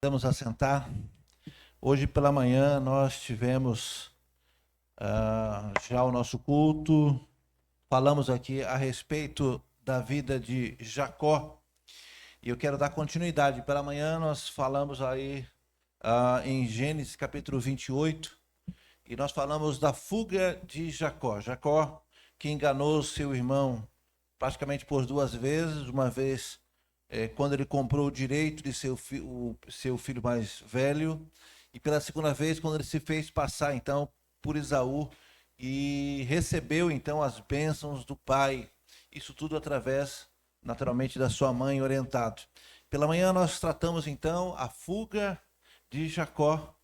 Vamos assentar. Hoje pela manhã nós tivemos já o nosso culto. Falamos aqui a respeito da vida de Jacó. E eu quero dar continuidade. Pela manhã nós falamos aí em Gênesis capítulo 28. E nós falamos da fuga de Jacó. Jacó que enganou seu irmão praticamente por duas vezes. Uma vez quando ele comprou o direito de ser o seu filho mais velho, e pela segunda vez quando ele se fez passar então por Esaú e recebeu então as bênçãos do pai. Isso tudo através, naturalmente, da sua mãe orientado. Pela manhã nós tratamos então a fuga de Jacó,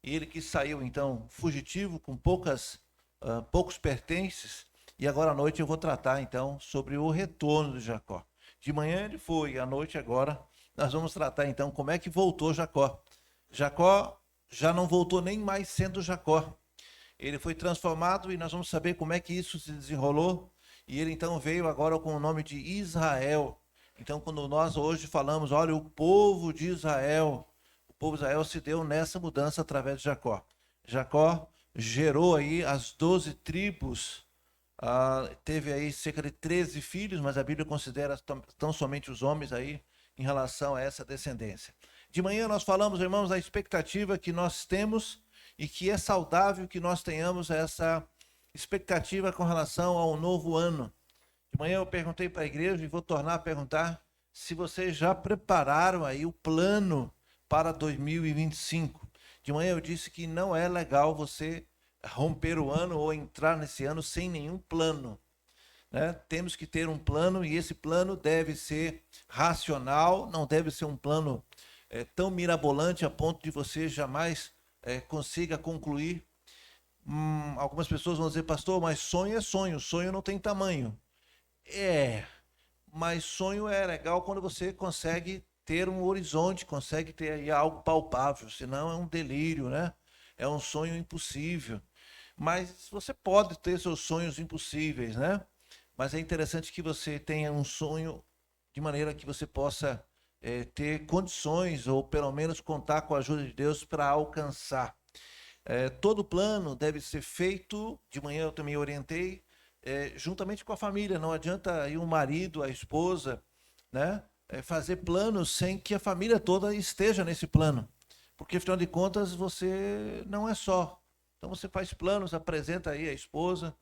e ele que saiu então fugitivo com poucos pertences. E agora à noite eu vou tratar então sobre o retorno de Jacó. De manhã ele foi, à noite agora nós vamos tratar então como é que voltou Jacó. Jacó já não voltou nem mais sendo Jacó. Ele foi transformado e nós vamos saber como é que isso se desenrolou. E ele então veio agora com o nome de Israel. Então quando nós hoje falamos, olha, o povo de Israel, o povo de Israel se deu nessa mudança através de Jacó. Jacó gerou aí as 12 tribos. Teve aí cerca de 13 filhos, mas a Bíblia considera tão somente os homens aí em relação a essa descendência. De manhã nós falamos, irmãos, da expectativa que nós temos e que é saudável que nós tenhamos essa expectativa com relação ao novo ano. De manhã eu perguntei para a igreja e vou tornar a perguntar se vocês já prepararam aí o plano para 2025. De manhã eu disse que não é legal você romper o ano ou entrar nesse ano sem nenhum plano, né? Temos que ter um plano e esse plano deve ser racional, não deve ser um plano tão mirabolante a ponto de você jamais consiga concluir. Algumas pessoas vão dizer, pastor, mas sonho é sonho, sonho não tem tamanho. Mas sonho é legal quando você consegue ter um horizonte, consegue ter aí algo palpável, senão é um delírio, né? É um sonho impossível. Mas você pode ter seus sonhos impossíveis, né? Mas é interessante que você tenha um sonho de maneira que você possa ter condições, ou pelo menos contar com a ajuda de Deus para alcançar. Todo plano deve ser feito, de manhã eu também orientei, juntamente com a família. Não adianta aí o marido, a esposa, né, fazer planos sem que a família toda esteja nesse plano. Porque, afinal de contas, você não é só. Então você faz planos, apresenta aí a esposa,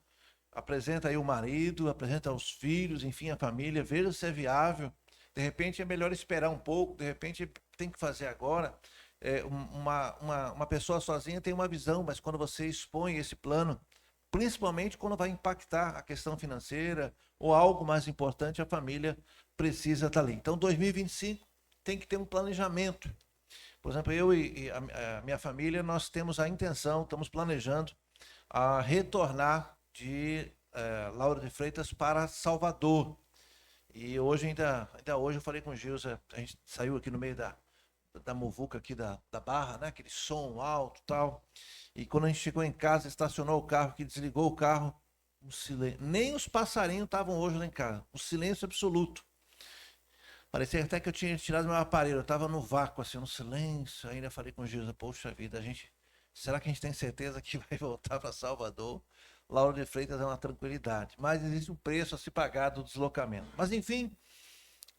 apresenta aí o marido, apresenta os filhos, enfim, a família, veja se é viável. De repente é melhor esperar um pouco, de repente tem que fazer agora. Uma pessoa sozinha tem uma visão, mas quando você expõe esse plano, principalmente quando vai impactar a questão financeira ou algo mais importante, a família precisa estar ali. Então 2025 tem que ter um planejamento. Por exemplo, eu e a minha família, nós temos a intenção, estamos planejando a retornar de Lauro de Freitas para Salvador. E hoje, ainda hoje, eu falei com o Gilson, a gente saiu aqui no meio da muvuca aqui da Barra, né? Aquele som alto e tal. E quando a gente chegou em casa, estacionou o carro, que desligou o carro, um silêncio. Nem os passarinhos estavam hoje lá em casa. Um silêncio absoluto. Parecia até que eu tinha tirado meu aparelho, eu estava no vácuo, assim, no silêncio. Ainda falei com o Gilson, poxa vida, será que a gente tem certeza que vai voltar para Salvador? Lauro de Freitas é uma tranquilidade, mas existe um preço a se pagar do deslocamento. Mas enfim,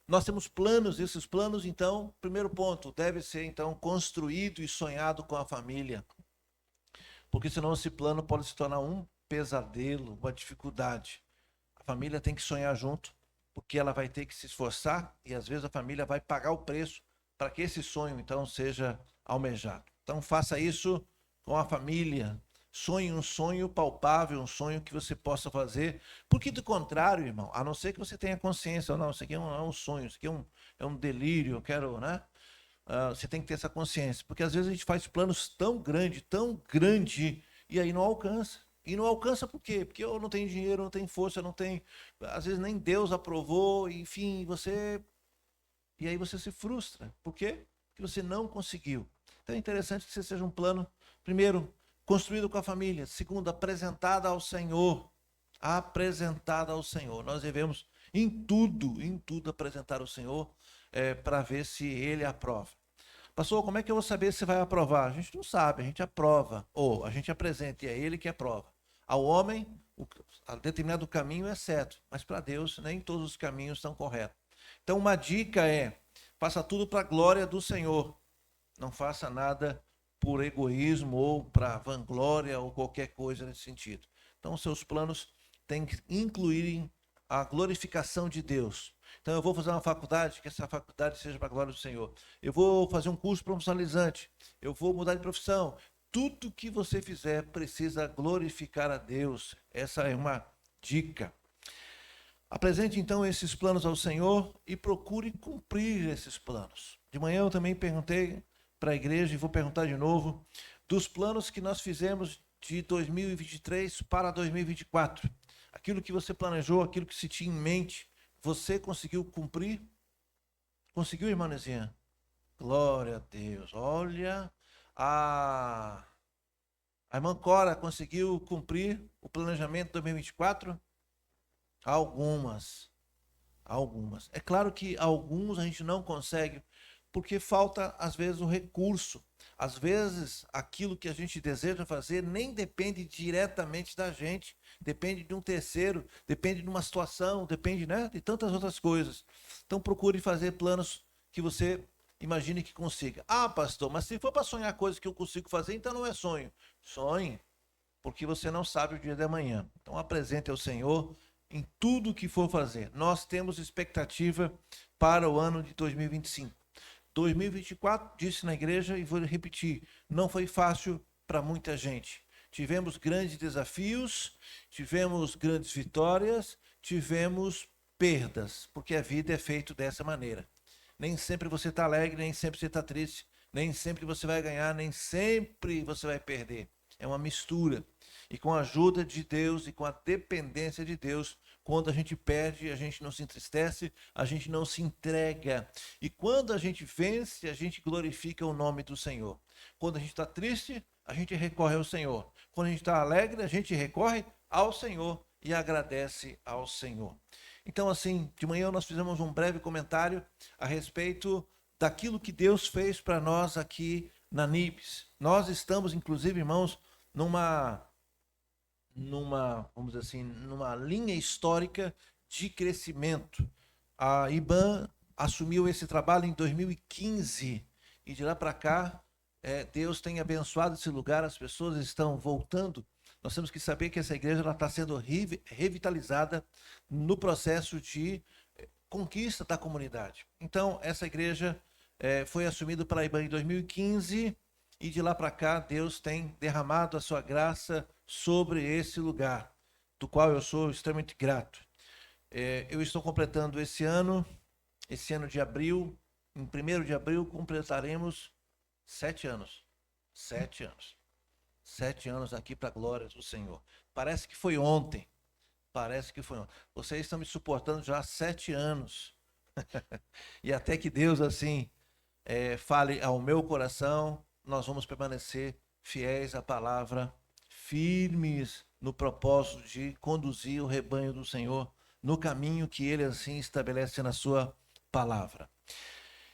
nós temos planos, esses planos, então, primeiro ponto, deve ser então construído e sonhado com a família. Porque senão esse plano pode se tornar um pesadelo, uma dificuldade. A família tem que sonhar junto, porque ela vai ter que se esforçar e às vezes a família vai pagar o preço para que esse sonho então seja almejado. Então faça isso com a família. Sonhe um sonho palpável, um sonho que você possa fazer. Porque do contrário, irmão, a não ser que você tenha consciência, não, isso aqui é um sonho, isso aqui é um delírio, eu quero, né? Você tem que ter essa consciência. Porque às vezes a gente faz planos tão grande, e aí não alcança. E não alcança por quê? Porque eu não tenho dinheiro, não tenho força, não tenho. Às vezes nem Deus aprovou, enfim, você. E aí você se frustra. Por quê? Porque você não conseguiu. Então é interessante que você seja um plano, primeiro, construído com a família. Segundo, apresentada ao Senhor. Apresentada ao Senhor. Nós devemos, em tudo apresentar ao Senhor para ver se Ele aprova. Pastor, como é que eu vou saber se vai aprovar? A gente não sabe, a gente aprova, ou a gente apresenta e é ele que aprova. Ao homem, a determinado caminho é certo, mas para Deus nem todos os caminhos são corretos. Então uma dica é, faça tudo para a glória do Senhor. Não faça nada por egoísmo ou para vanglória ou qualquer coisa nesse sentido. Então os seus planos têm que incluir a glorificação de Deus. Então eu vou fazer uma faculdade, que essa faculdade seja para a glória do Senhor. Eu vou fazer um curso profissionalizante. Eu vou mudar de profissão. Tudo que você fizer precisa glorificar a Deus. Essa é uma dica. Apresente então esses planos ao Senhor e procure cumprir esses planos. De manhã eu também perguntei para a igreja e vou perguntar de novo dos planos que nós fizemos de 2023 para 2024. Aquilo que você planejou, aquilo que se tinha em mente, você conseguiu cumprir? Conseguiu, irmã Nezinha? Glória a Deus. Olha, a irmã Cora conseguiu cumprir o planejamento de 2024? Algumas. É claro que alguns a gente não consegue, porque falta, às vezes, o recurso. Às vezes, aquilo que a gente deseja fazer nem depende diretamente da gente, depende de um terceiro, depende de uma situação, depende, né, de tantas outras coisas. Então, procure fazer planos que você imagine que consiga. Ah, pastor, mas se for para sonhar coisas que eu consigo fazer, então não é sonho. Sonhe, porque você não sabe o dia de amanhã. Então, apresente ao Senhor em tudo que for fazer. Nós temos expectativa para o ano de 2025. 2024, disse na igreja e vou repetir, não foi fácil para muita gente. Tivemos grandes desafios, tivemos grandes vitórias, tivemos perdas, porque a vida é feita dessa maneira. Nem sempre você está alegre, nem sempre você está triste, nem sempre você vai ganhar, nem sempre você vai perder. É uma mistura. E com a ajuda de Deus e com a dependência de Deus, quando a gente perde, a gente não se entristece, a gente não se entrega. E quando a gente vence, a gente glorifica o nome do Senhor. Quando a gente está triste, a gente recorre ao Senhor. Quando a gente está alegre, a gente recorre ao Senhor e agradece ao Senhor. Então, assim, de manhã nós fizemos um breve comentário a respeito daquilo que Deus fez para nós aqui na NIBS. Nós estamos, inclusive, irmãos, vamos dizer assim, numa linha histórica de crescimento. A IBAN assumiu esse trabalho em 2015 e de lá para cá, Deus tem abençoado esse lugar, as pessoas estão voltando. Nós temos que saber que essa igreja está sendo revitalizada no processo de conquista da comunidade. Então, essa igreja foi assumida pela IBAN em 2015 e de lá para cá Deus tem derramado a sua graça sobre esse lugar, do qual eu sou extremamente grato. Eu estou completando esse ano de abril, em 1º de abril completaremos 7 anos. 7 anos. 7 anos aqui para a glória do Senhor. Parece que foi ontem. Vocês estão me suportando já há 7 anos. E até que Deus, assim, fale ao meu coração, nós vamos permanecer fiéis à palavra, firmes no propósito de conduzir o rebanho do Senhor no caminho que Ele, assim, estabelece na sua palavra.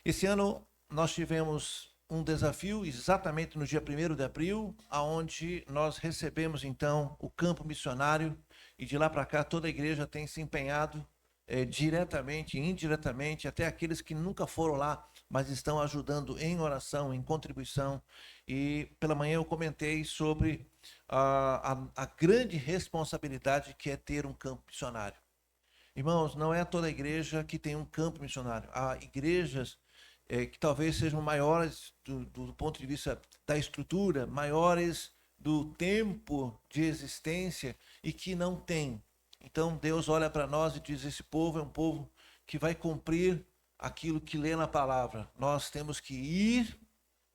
Esse ano nós tivemos um desafio exatamente no dia 1º de abril, aonde nós recebemos então o campo missionário e de lá para cá toda a igreja tem se empenhado diretamente e indiretamente, até aqueles que nunca foram lá, mas estão ajudando em oração, em contribuição. E pela manhã eu comentei sobre a grande responsabilidade que é ter um campo missionário. Irmãos, não é toda a igreja que tem um campo missionário. Há igrejas que talvez sejam maiores do ponto de vista da estrutura, maiores do tempo de existência e que não têm. Então Deus olha para nós e diz: esse povo é um povo que vai cumprir aquilo que lê na palavra. Nós temos que ir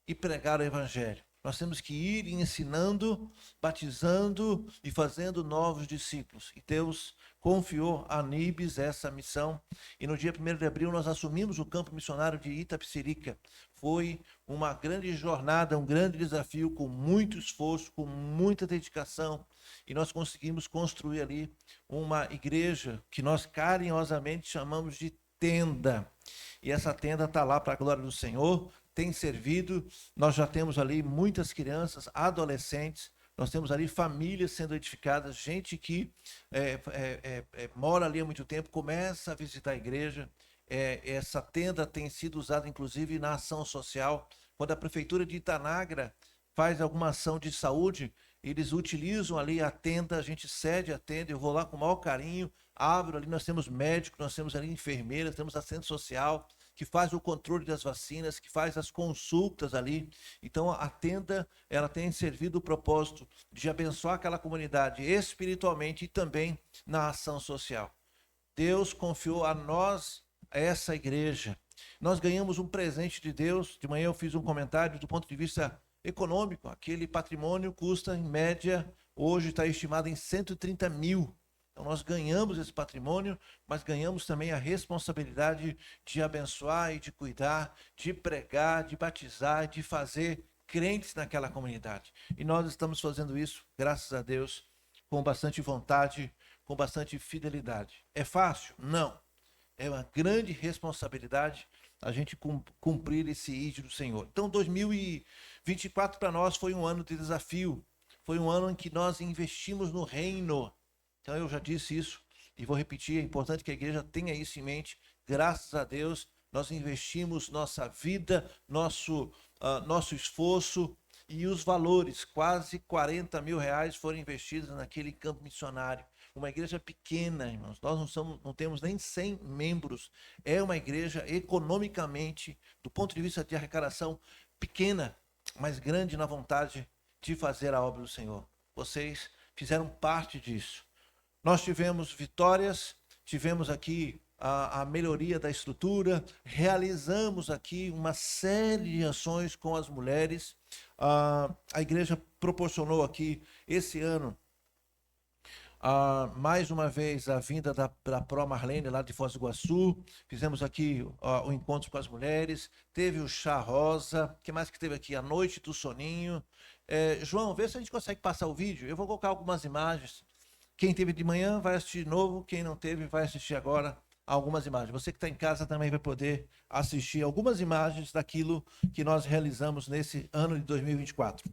e pregar o evangelho. Nós temos que ir ensinando, batizando e fazendo novos discípulos. E Deus confiou a NIBS essa missão. E no dia 1º de abril nós assumimos o campo missionário de Itapecerica. Foi uma grande jornada, um grande desafio, com muito esforço, com muita dedicação. E nós conseguimos construir ali uma igreja que nós carinhosamente chamamos de tenda. E essa tenda está lá para a glória do Senhor. tem servido. Nós já temos ali muitas crianças, adolescentes, nós temos ali famílias sendo edificadas, gente que mora ali há muito tempo, começa a visitar a igreja. Essa tenda tem sido usada, inclusive, na ação social. Quando a prefeitura de Itanagra faz alguma ação de saúde, eles utilizam ali a tenda, a gente cede a tenda, eu vou lá com o maior carinho, abro ali, nós temos médicos, nós temos ali enfermeiras, temos assistente social, que faz o controle das vacinas, que faz as consultas ali. Então, a tenda, ela tem servido o propósito de abençoar aquela comunidade espiritualmente e também na ação social. Deus confiou a nós essa igreja. Nós ganhamos um presente de Deus. De manhã eu fiz um comentário do ponto de vista econômico. Aquele patrimônio custa, em média, hoje está estimado em 130 mil. Então nós ganhamos esse patrimônio, mas ganhamos também a responsabilidade de abençoar e de cuidar, de pregar, de batizar, de fazer crentes naquela comunidade. E nós estamos fazendo isso, graças a Deus, com bastante vontade, com bastante fidelidade. É fácil? Não. É uma grande responsabilidade a gente cumprir esse ídolo do Senhor. Então 2024 para nós foi um ano de desafio, foi um ano em que nós investimos no reino. Então eu já disse isso e vou repetir, é importante que a igreja tenha isso em mente. Graças a Deus, nós investimos nossa vida, nosso esforço e os valores, quase 40 mil reais foram investidos naquele campo missionário. Uma igreja pequena, irmãos, nós não temos nem 100 membros, é uma igreja economicamente, do ponto de vista de arrecadação, pequena, mas grande na vontade de fazer a obra do Senhor. Vocês fizeram parte disso. Nós tivemos vitórias, tivemos aqui a melhoria da estrutura, realizamos aqui uma série de ações com as mulheres. A igreja proporcionou aqui, esse ano, mais uma vez a vinda da Pro Marlene lá de Foz do Iguaçu. Fizemos aqui o encontro com as mulheres, teve o chá rosa, o que mais que teve aqui? A noite do soninho. João, vê se a gente consegue passar o vídeo, eu vou colocar algumas imagens. Quem teve de manhã vai assistir de novo, quem não teve vai assistir agora algumas imagens. Você que está em casa também vai poder assistir algumas imagens daquilo que nós realizamos nesse ano de 2024.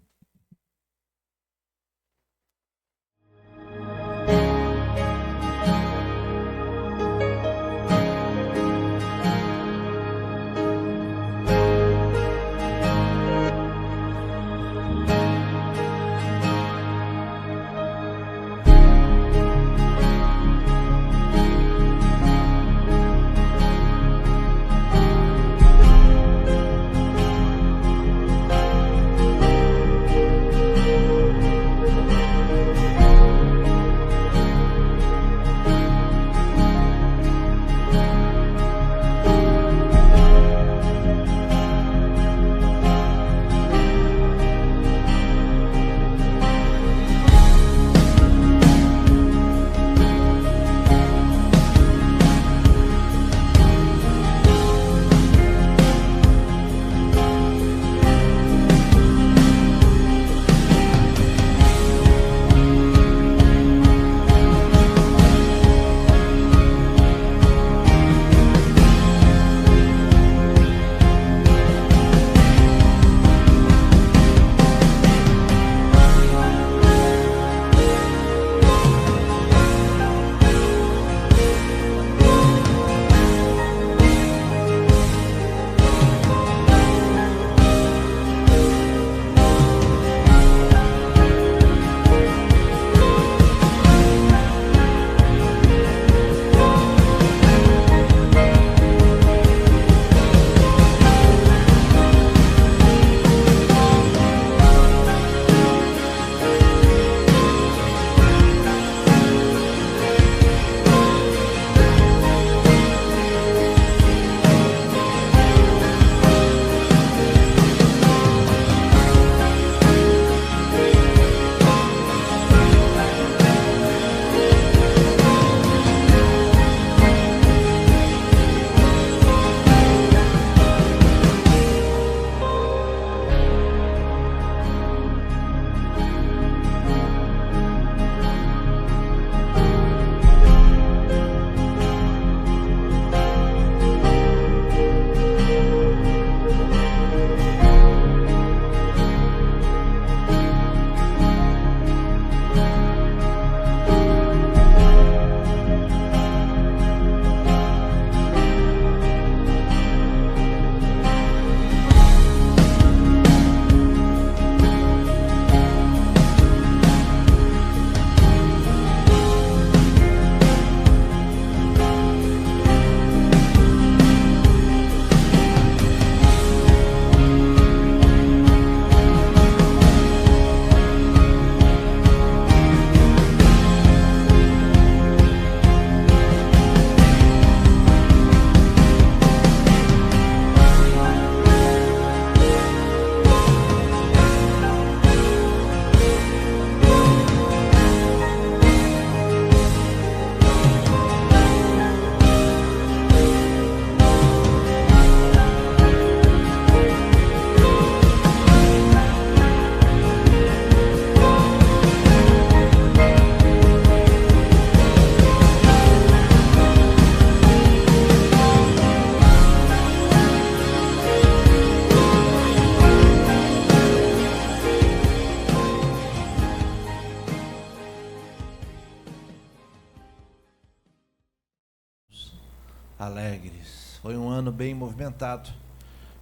alegres. Foi um ano bem movimentado.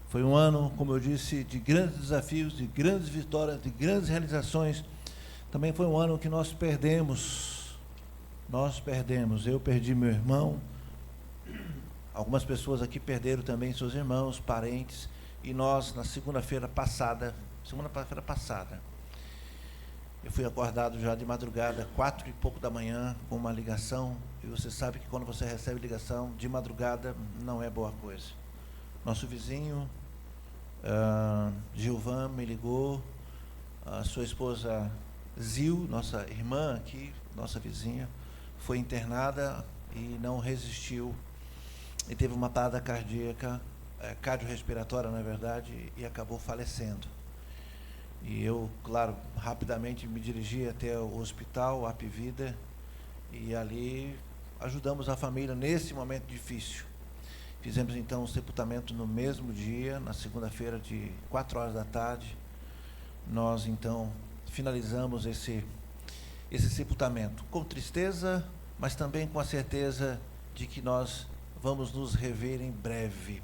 Foi um ano, como eu disse, de grandes desafios, de grandes vitórias, de grandes realizações. Também foi um ano que nós perdemos. Eu perdi meu irmão. Algumas pessoas aqui perderam também seus irmãos, parentes. E nós, na segunda-feira passada, eu fui acordado já de madrugada, 4 e pouco da manhã, com uma ligação. E você sabe que quando você recebe ligação de madrugada, não é boa coisa. Nosso vizinho, Gilvan, me ligou. A sua esposa Zil, nossa irmã aqui, nossa vizinha, foi internada e não resistiu. E teve uma parada cardíaca, cardiorrespiratória, na verdade, e acabou falecendo. E eu, claro, rapidamente me dirigi até o hospital, Apivida, e ali ajudamos a família nesse momento difícil. Fizemos então o sepultamento no mesmo dia, na segunda-feira, de 4 horas da tarde. Nós então finalizamos esse sepultamento com tristeza, mas também com a certeza de que nós vamos nos rever em breve.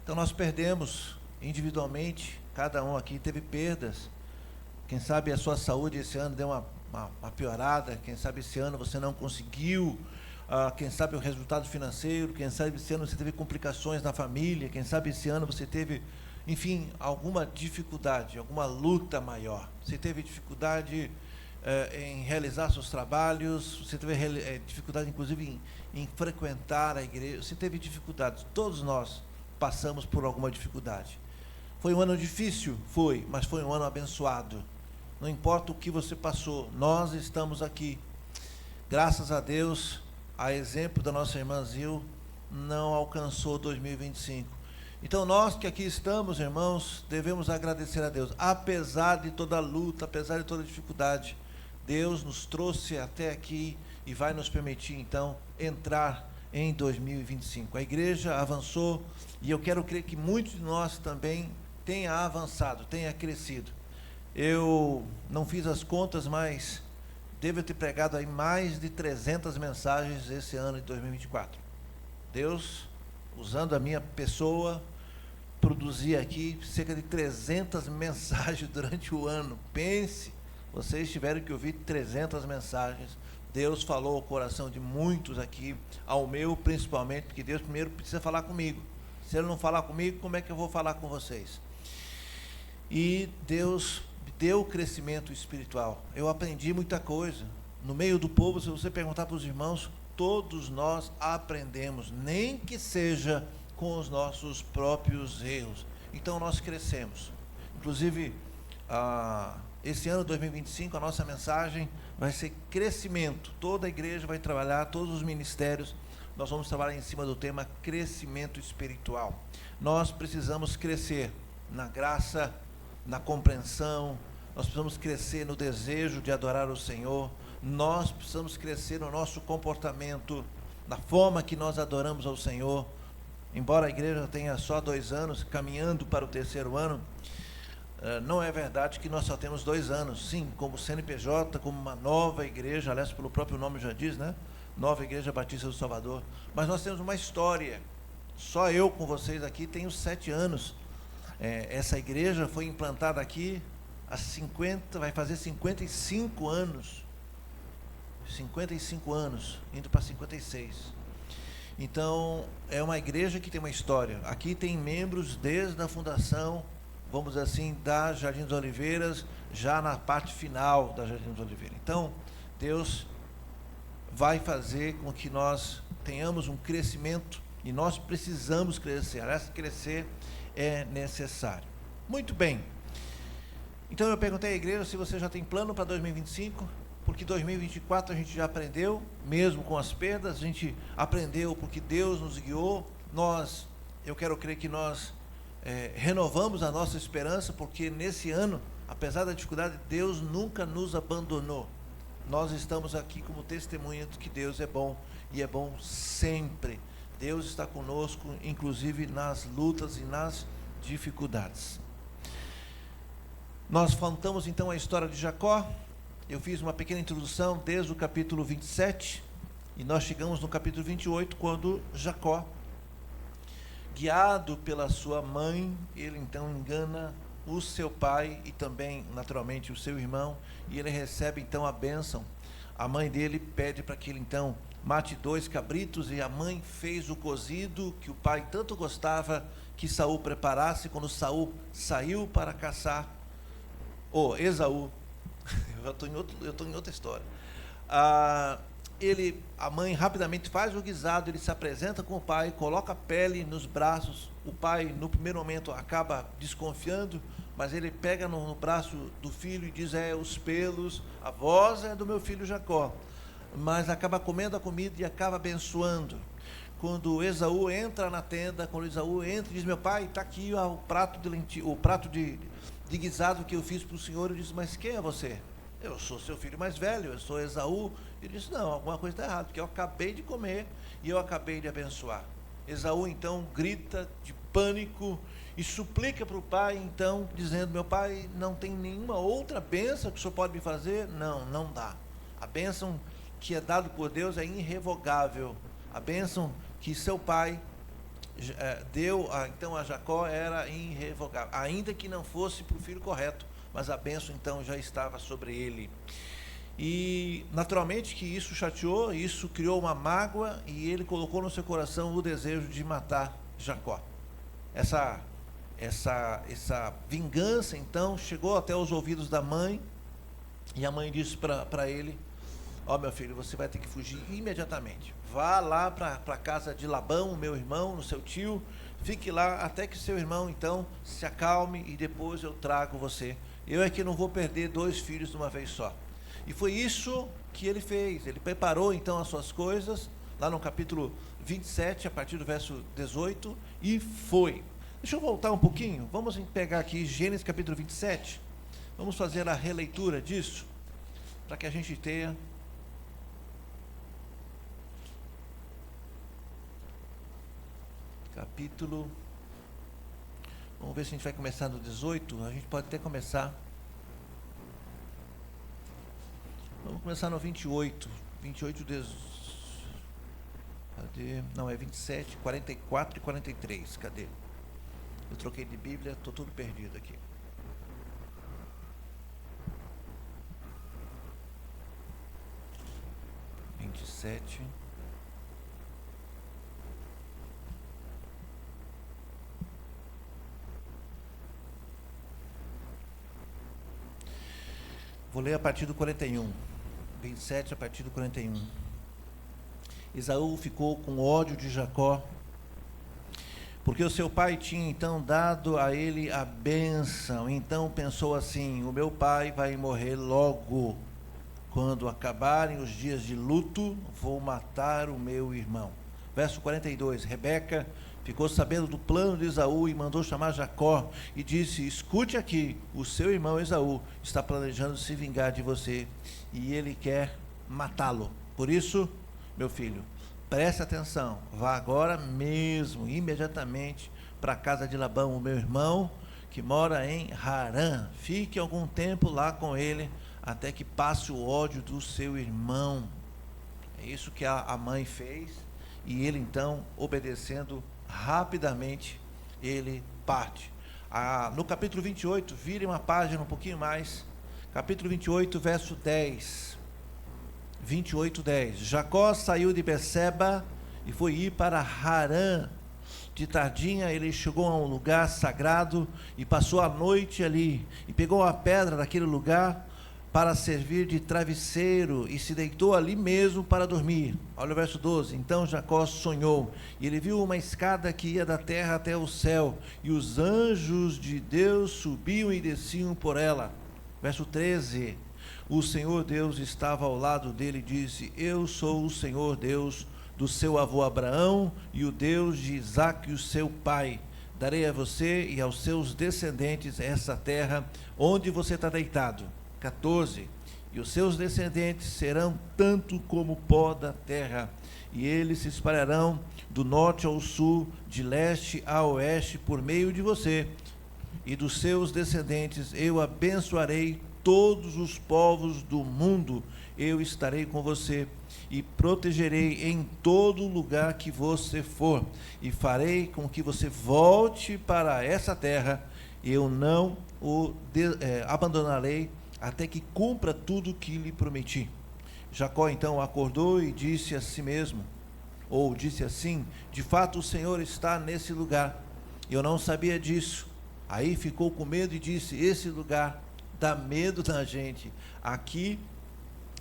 Então nós perdemos individualmente, cada um aqui teve perdas. Quem sabe a sua saúde esse ano deu uma piorada, quem sabe esse ano você não conseguiu, quem sabe o resultado financeiro, quem sabe esse ano você teve complicações na família, quem sabe esse ano você teve, enfim, alguma dificuldade, alguma luta maior. Você teve dificuldade em realizar seus trabalhos, você teve dificuldade inclusive em frequentar a igreja, você teve dificuldades, todos nós passamos por alguma dificuldade. Foi um ano difícil? Foi, mas foi um ano abençoado. Não importa o que você passou, nós estamos aqui. Graças a Deus, a exemplo da nossa irmã Zil, não alcançou 2025. Então nós que aqui estamos, irmãos, devemos agradecer a Deus. Apesar de toda a luta, apesar de toda a dificuldade, Deus nos trouxe até aqui e vai nos permitir, então, entrar em 2025. A igreja avançou e eu quero crer que muitos de nós também tenha avançado, tenha crescido. Eu não fiz as contas, mas devo ter pregado aí mais de 300 mensagens esse ano de 2024. Deus, usando a minha pessoa, produzia aqui cerca de 300 mensagens durante o ano. Pense, vocês tiveram que ouvir 300 mensagens. Deus falou ao coração de muitos aqui, ao meu principalmente, porque Deus primeiro precisa falar comigo. Se Ele não falar comigo, como é que eu vou falar com vocês? E Deus deu crescimento espiritual. Eu aprendi muita coisa. No meio do povo, se você perguntar para os irmãos, todos nós aprendemos, nem que seja com os nossos próprios erros. Então nós crescemos. Inclusive, esse ano 2025, a nossa mensagem vai ser crescimento. Toda a igreja vai trabalhar, todos os ministérios, nós vamos trabalhar em cima do tema crescimento espiritual. Nós precisamos crescer na graça, na compreensão, nós precisamos crescer no desejo de adorar o Senhor, nós precisamos crescer no nosso comportamento, na forma que nós adoramos ao Senhor. Embora a igreja tenha só 2 anos, caminhando para o 3º ano, não é verdade que nós só temos 2 anos. Sim, como CNPJ, como uma nova igreja, aliás, pelo próprio nome já diz, né? Nova Igreja Batista do Salvador. Mas nós temos uma história. Só eu com vocês aqui tenho 7 anos. Essa igreja foi implantada aqui há 50, vai fazer 55 anos. 55 anos, indo para 56. Então, é uma igreja que tem uma história. Aqui tem membros desde a fundação, vamos dizer assim, da Jardim das Oliveiras, já na parte final da Jardim das Oliveiras. Então, Deus vai fazer com que nós tenhamos um crescimento e nós precisamos crescer. Aliás, crescer é necessário. Muito bem. Então, eu perguntei à igreja se você já tem plano para 2025, porque 2024 a gente já aprendeu, mesmo com as perdas, a gente aprendeu porque Deus nos guiou. Eu quero crer que nós renovamos a nossa esperança, porque nesse ano, apesar da dificuldade, Deus nunca nos abandonou. Nós estamos aqui como testemunha de que Deus é bom, e é bom sempre. Deus está conosco, inclusive nas lutas e nas dificuldades. Nós contamos então a história de Jacó. Eu fiz uma pequena introdução desde o capítulo 27, E nós chegamos no capítulo 28, quando Jacó, guiado pela sua mãe, ele então engana o seu pai e também, naturalmente, o seu irmão, e ele recebe então a bênção. A mãe dele pede para que ele então mate 2 cabritos, e a mãe fez o cozido que o pai tanto gostava que Saul preparasse. Quando Saul saiu para caçar, Esaú, eu estou em outra história. A mãe rapidamente faz o guisado, ele se apresenta com o pai, coloca a pele nos braços. O pai, no primeiro momento, acaba desconfiando, mas ele pega no braço do filho e diz: os pelos, a voz é do meu filho Jacó. Mas acaba comendo a comida e acaba abençoando. Quando Esaú entra na tenda, e diz: meu pai, está aqui o prato de guisado que eu fiz para o senhor. Eu disse: mas quem é você? Eu sou seu filho mais velho, eu sou Esaú. Ele disse: não, alguma coisa está errada, porque eu acabei de comer e eu acabei de abençoar. Esaú então grita de pânico e suplica para o pai, então, dizendo: meu pai, não tem nenhuma outra bênção que o senhor pode me fazer? Não, não dá. A bênção que é dada por Deus é irrevogável. A bênção que seu pai deu então a Jacó era irrevogável, ainda que não fosse para o filho correto, mas a bênção então já estava sobre ele. E naturalmente que isso chateou, isso criou uma mágoa, e ele colocou no seu coração o desejo de matar Jacó. Essa vingança então chegou até os ouvidos da mãe, e a mãe disse para ele: meu filho, você vai ter que fugir imediatamente. Vá lá para a casa de Labão, meu irmão, no seu tio, fique lá até que seu irmão então se acalme, e depois eu trago você. Eu é que não vou perder 2 filhos de uma vez só. E foi isso que ele fez. Ele preparou então as suas coisas, lá no capítulo 27, a partir do verso 18, e foi. Deixa eu voltar um pouquinho, vamos pegar aqui Gênesis capítulo 27, vamos fazer a releitura disso, para que a gente tenha... capítulo... Vamos ver se a gente vai começar no 18, a gente pode até começar... Vamos começar no 28. 28, cadê? Não, é 27, 44 e 43. Cadê? Eu troquei de Bíblia, estou tudo perdido aqui. Vou ler a partir do 41. 27 a partir do 41. Esaú ficou com ódio de Jacó, porque o seu pai tinha então dado a ele a bênção. Então pensou assim: o meu pai vai morrer logo. Quando acabarem os dias de luto, vou matar o meu irmão. Verso 42. Rebeca ficou sabendo do plano de Esaú e mandou chamar Jacó e disse: escute aqui, o seu irmão Esaú está planejando se vingar de você e ele quer matá-lo. Por isso, meu filho, preste atenção, vá agora mesmo, imediatamente, para a casa de Labão, o meu irmão, que mora em Harã. Fique algum tempo lá com ele, até que passe o ódio do seu irmão. É isso que a mãe fez, e ele então, obedecendo rapidamente, ele parte. No capítulo 28, vire uma página um pouquinho mais, capítulo 28, verso 10. 28, 10. Jacó saiu de Beceba e foi ir para Harã. De tardinha ele chegou a um lugar sagrado e passou a noite ali, e pegou a pedra daquele lugar para servir de travesseiro, e se deitou ali mesmo para dormir. Olha o verso 12. Então Jacó sonhou, e ele viu uma escada que ia da terra até o céu, e os anjos de Deus subiam e desciam por ela. Verso 13. O Senhor Deus estava ao lado dele e disse: eu sou o Senhor Deus do seu avô Abraão e o Deus de Isaque, o seu pai. Darei a você e aos seus descendentes essa terra onde você está deitado. 14. E os seus descendentes serão tanto como o pó da terra, e eles se espalharão do norte ao sul, de leste a oeste, por meio de você. E dos seus descendentes eu abençoarei todos os povos do mundo. Eu estarei com você e protegerei em todo lugar que você for, e farei com que você volte para essa terra, e eu não o abandonarei até que cumpra tudo o que lhe prometi. Jacó então acordou e disse a si mesmo, ou disse assim: de fato o Senhor está nesse lugar, eu não sabia disso. Aí ficou com medo e disse: esse lugar dá medo da gente, aqui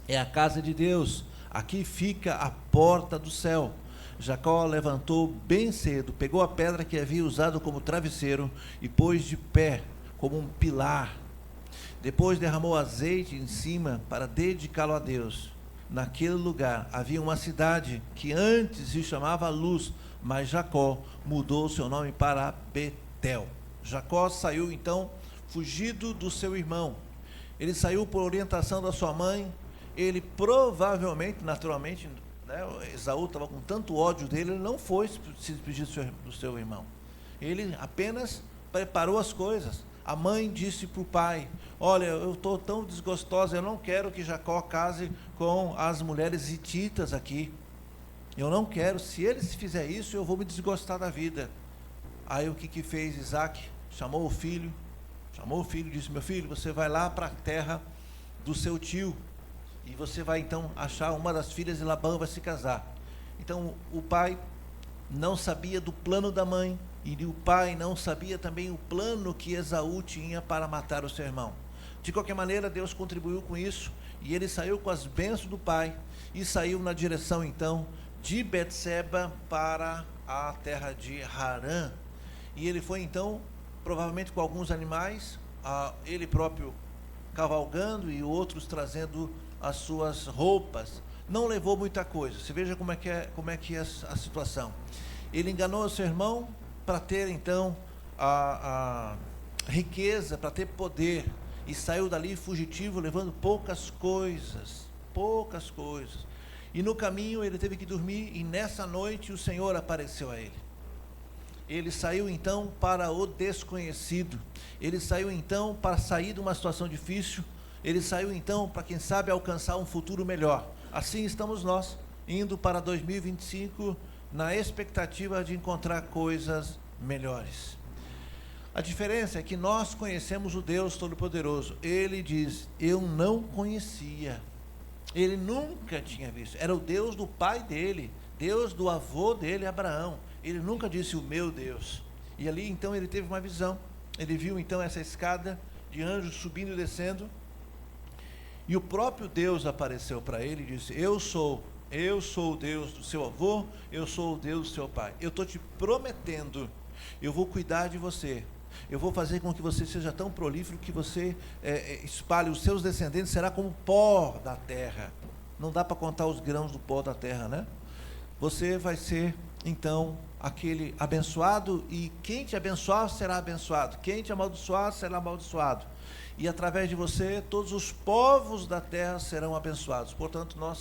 é a casa de Deus, aqui fica a porta do céu. Jacó levantou bem cedo, pegou a pedra que havia usado como travesseiro e pôs de pé como um pilar. Depois derramou azeite em cima para dedicá-lo a Deus. Naquele lugar havia uma cidade que antes se chamava Luz, mas Jacó mudou seu nome para Betel. Jacó saiu então fugido do seu irmão. Ele saiu por orientação da sua mãe. Ele provavelmente, naturalmente, né, Esaú estava com tanto ódio dele, ele não foi se despedir do seu irmão. Ele apenas preparou as coisas. A mãe disse para o pai: olha, eu estou tão desgostosa, eu não quero que Jacó case com as mulheres hititas aqui. Eu não quero, se ele fizer isso, eu vou me desgostar da vida. Aí o que fez Isaac? Chamou o filho e disse: meu filho, você vai lá para a terra do seu tio, e você vai então achar uma das filhas de Labão, vai se casar. Então o pai não sabia do plano da mãe, e o pai não sabia também o plano que Esaú tinha para matar o seu irmão. De qualquer maneira, Deus contribuiu com isso, e ele saiu com as bênçãos do pai, e saiu na direção então de Betseba para a terra de Harã. E ele foi então, provavelmente com alguns animais, ele próprio cavalgando e outros trazendo as suas roupas. Não levou muita coisa. Você veja como é que é a situação. Ele enganou o seu irmão para ter então a riqueza, para ter poder, e saiu dali fugitivo, levando poucas coisas. E no caminho ele teve que dormir, e nessa noite o Senhor apareceu a ele. Ele saiu então para o desconhecido. Ele saiu então para sair de uma situação difícil. Ele saiu então para, quem sabe, alcançar um futuro melhor. Assim estamos nós, indo para 2025, na expectativa de encontrar coisas melhores. A diferença é que nós conhecemos o Deus Todo-Poderoso. Ele diz: eu não conhecia. Ele nunca tinha visto. Era o Deus do pai dele, Deus do avô dele, Abraão. Ele nunca disse: o meu Deus. E ali então ele teve uma visão. Ele viu então essa escada de anjos subindo e descendo, e o próprio Deus apareceu para ele e disse: eu sou o Deus do seu avô, eu sou o Deus do seu pai. Eu estou te prometendo, eu vou cuidar de você. Eu vou fazer com que você seja tão prolífero que você espalhe, os seus descendentes será como pó da terra. Não dá para contar os grãos do pó da terra, né? Você vai ser então aquele abençoado, e quem te abençoar será abençoado, quem te amaldiçoar será amaldiçoado, e através de você todos os povos da terra serão abençoados. Portanto, nós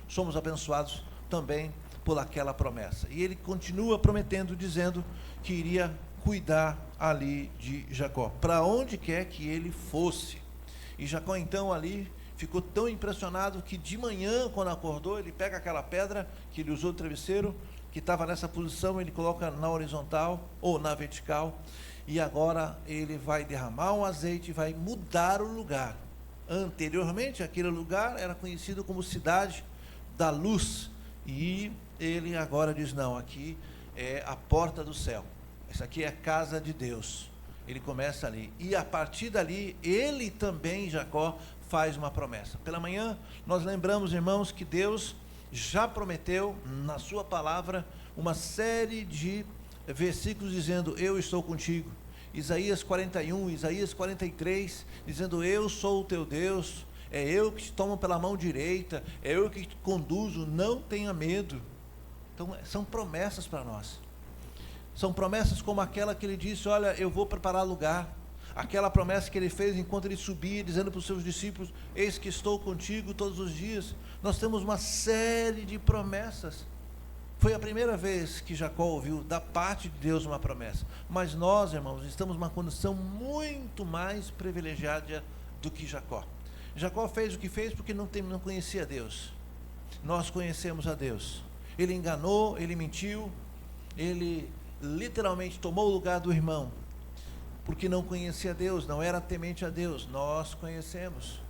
somos abençoados também por aquela promessa. E ele continua prometendo, dizendo que iria cuidar ali de Jacó, para onde quer que ele fosse. E Jacó então ali ficou tão impressionado que de manhã, quando acordou, ele pega aquela pedra que ele usou de travesseiro, que estava nessa posição, ele coloca na horizontal ou na vertical, e agora ele vai derramar um azeite e vai mudar o lugar. Anteriormente, aquele lugar era conhecido como Cidade da Luz, e ele agora diz: não, aqui é a porta do céu, essa aqui é a casa de Deus. Ele começa ali, e a partir dali, ele também, Jacó, faz uma promessa. Pela manhã, nós lembramos, irmãos, que Deus já prometeu na sua palavra uma série de versículos dizendo: eu estou contigo. Isaías 41, Isaías 43, dizendo: eu sou o teu Deus, é eu que te tomo pela mão direita, é eu que te conduzo, não tenha medo. Então são promessas para nós. São promessas como aquela que ele disse: olha, eu vou preparar lugar. Aquela promessa que ele fez enquanto ele subia, dizendo para os seus discípulos: eis que estou contigo todos os dias. Nós temos uma série de promessas. Foi a primeira vez que Jacó ouviu da parte de Deus uma promessa. Mas nós, irmãos, estamos numa condição muito mais privilegiada do que Jacó. Jacó fez o que fez porque não conhecia Deus. nós conhecemos a Deus. Ele enganou, ele mentiu, ele literalmente tomou o lugar do irmão, porque não conhecia Deus, não era temente a Deus. Nós conhecemos.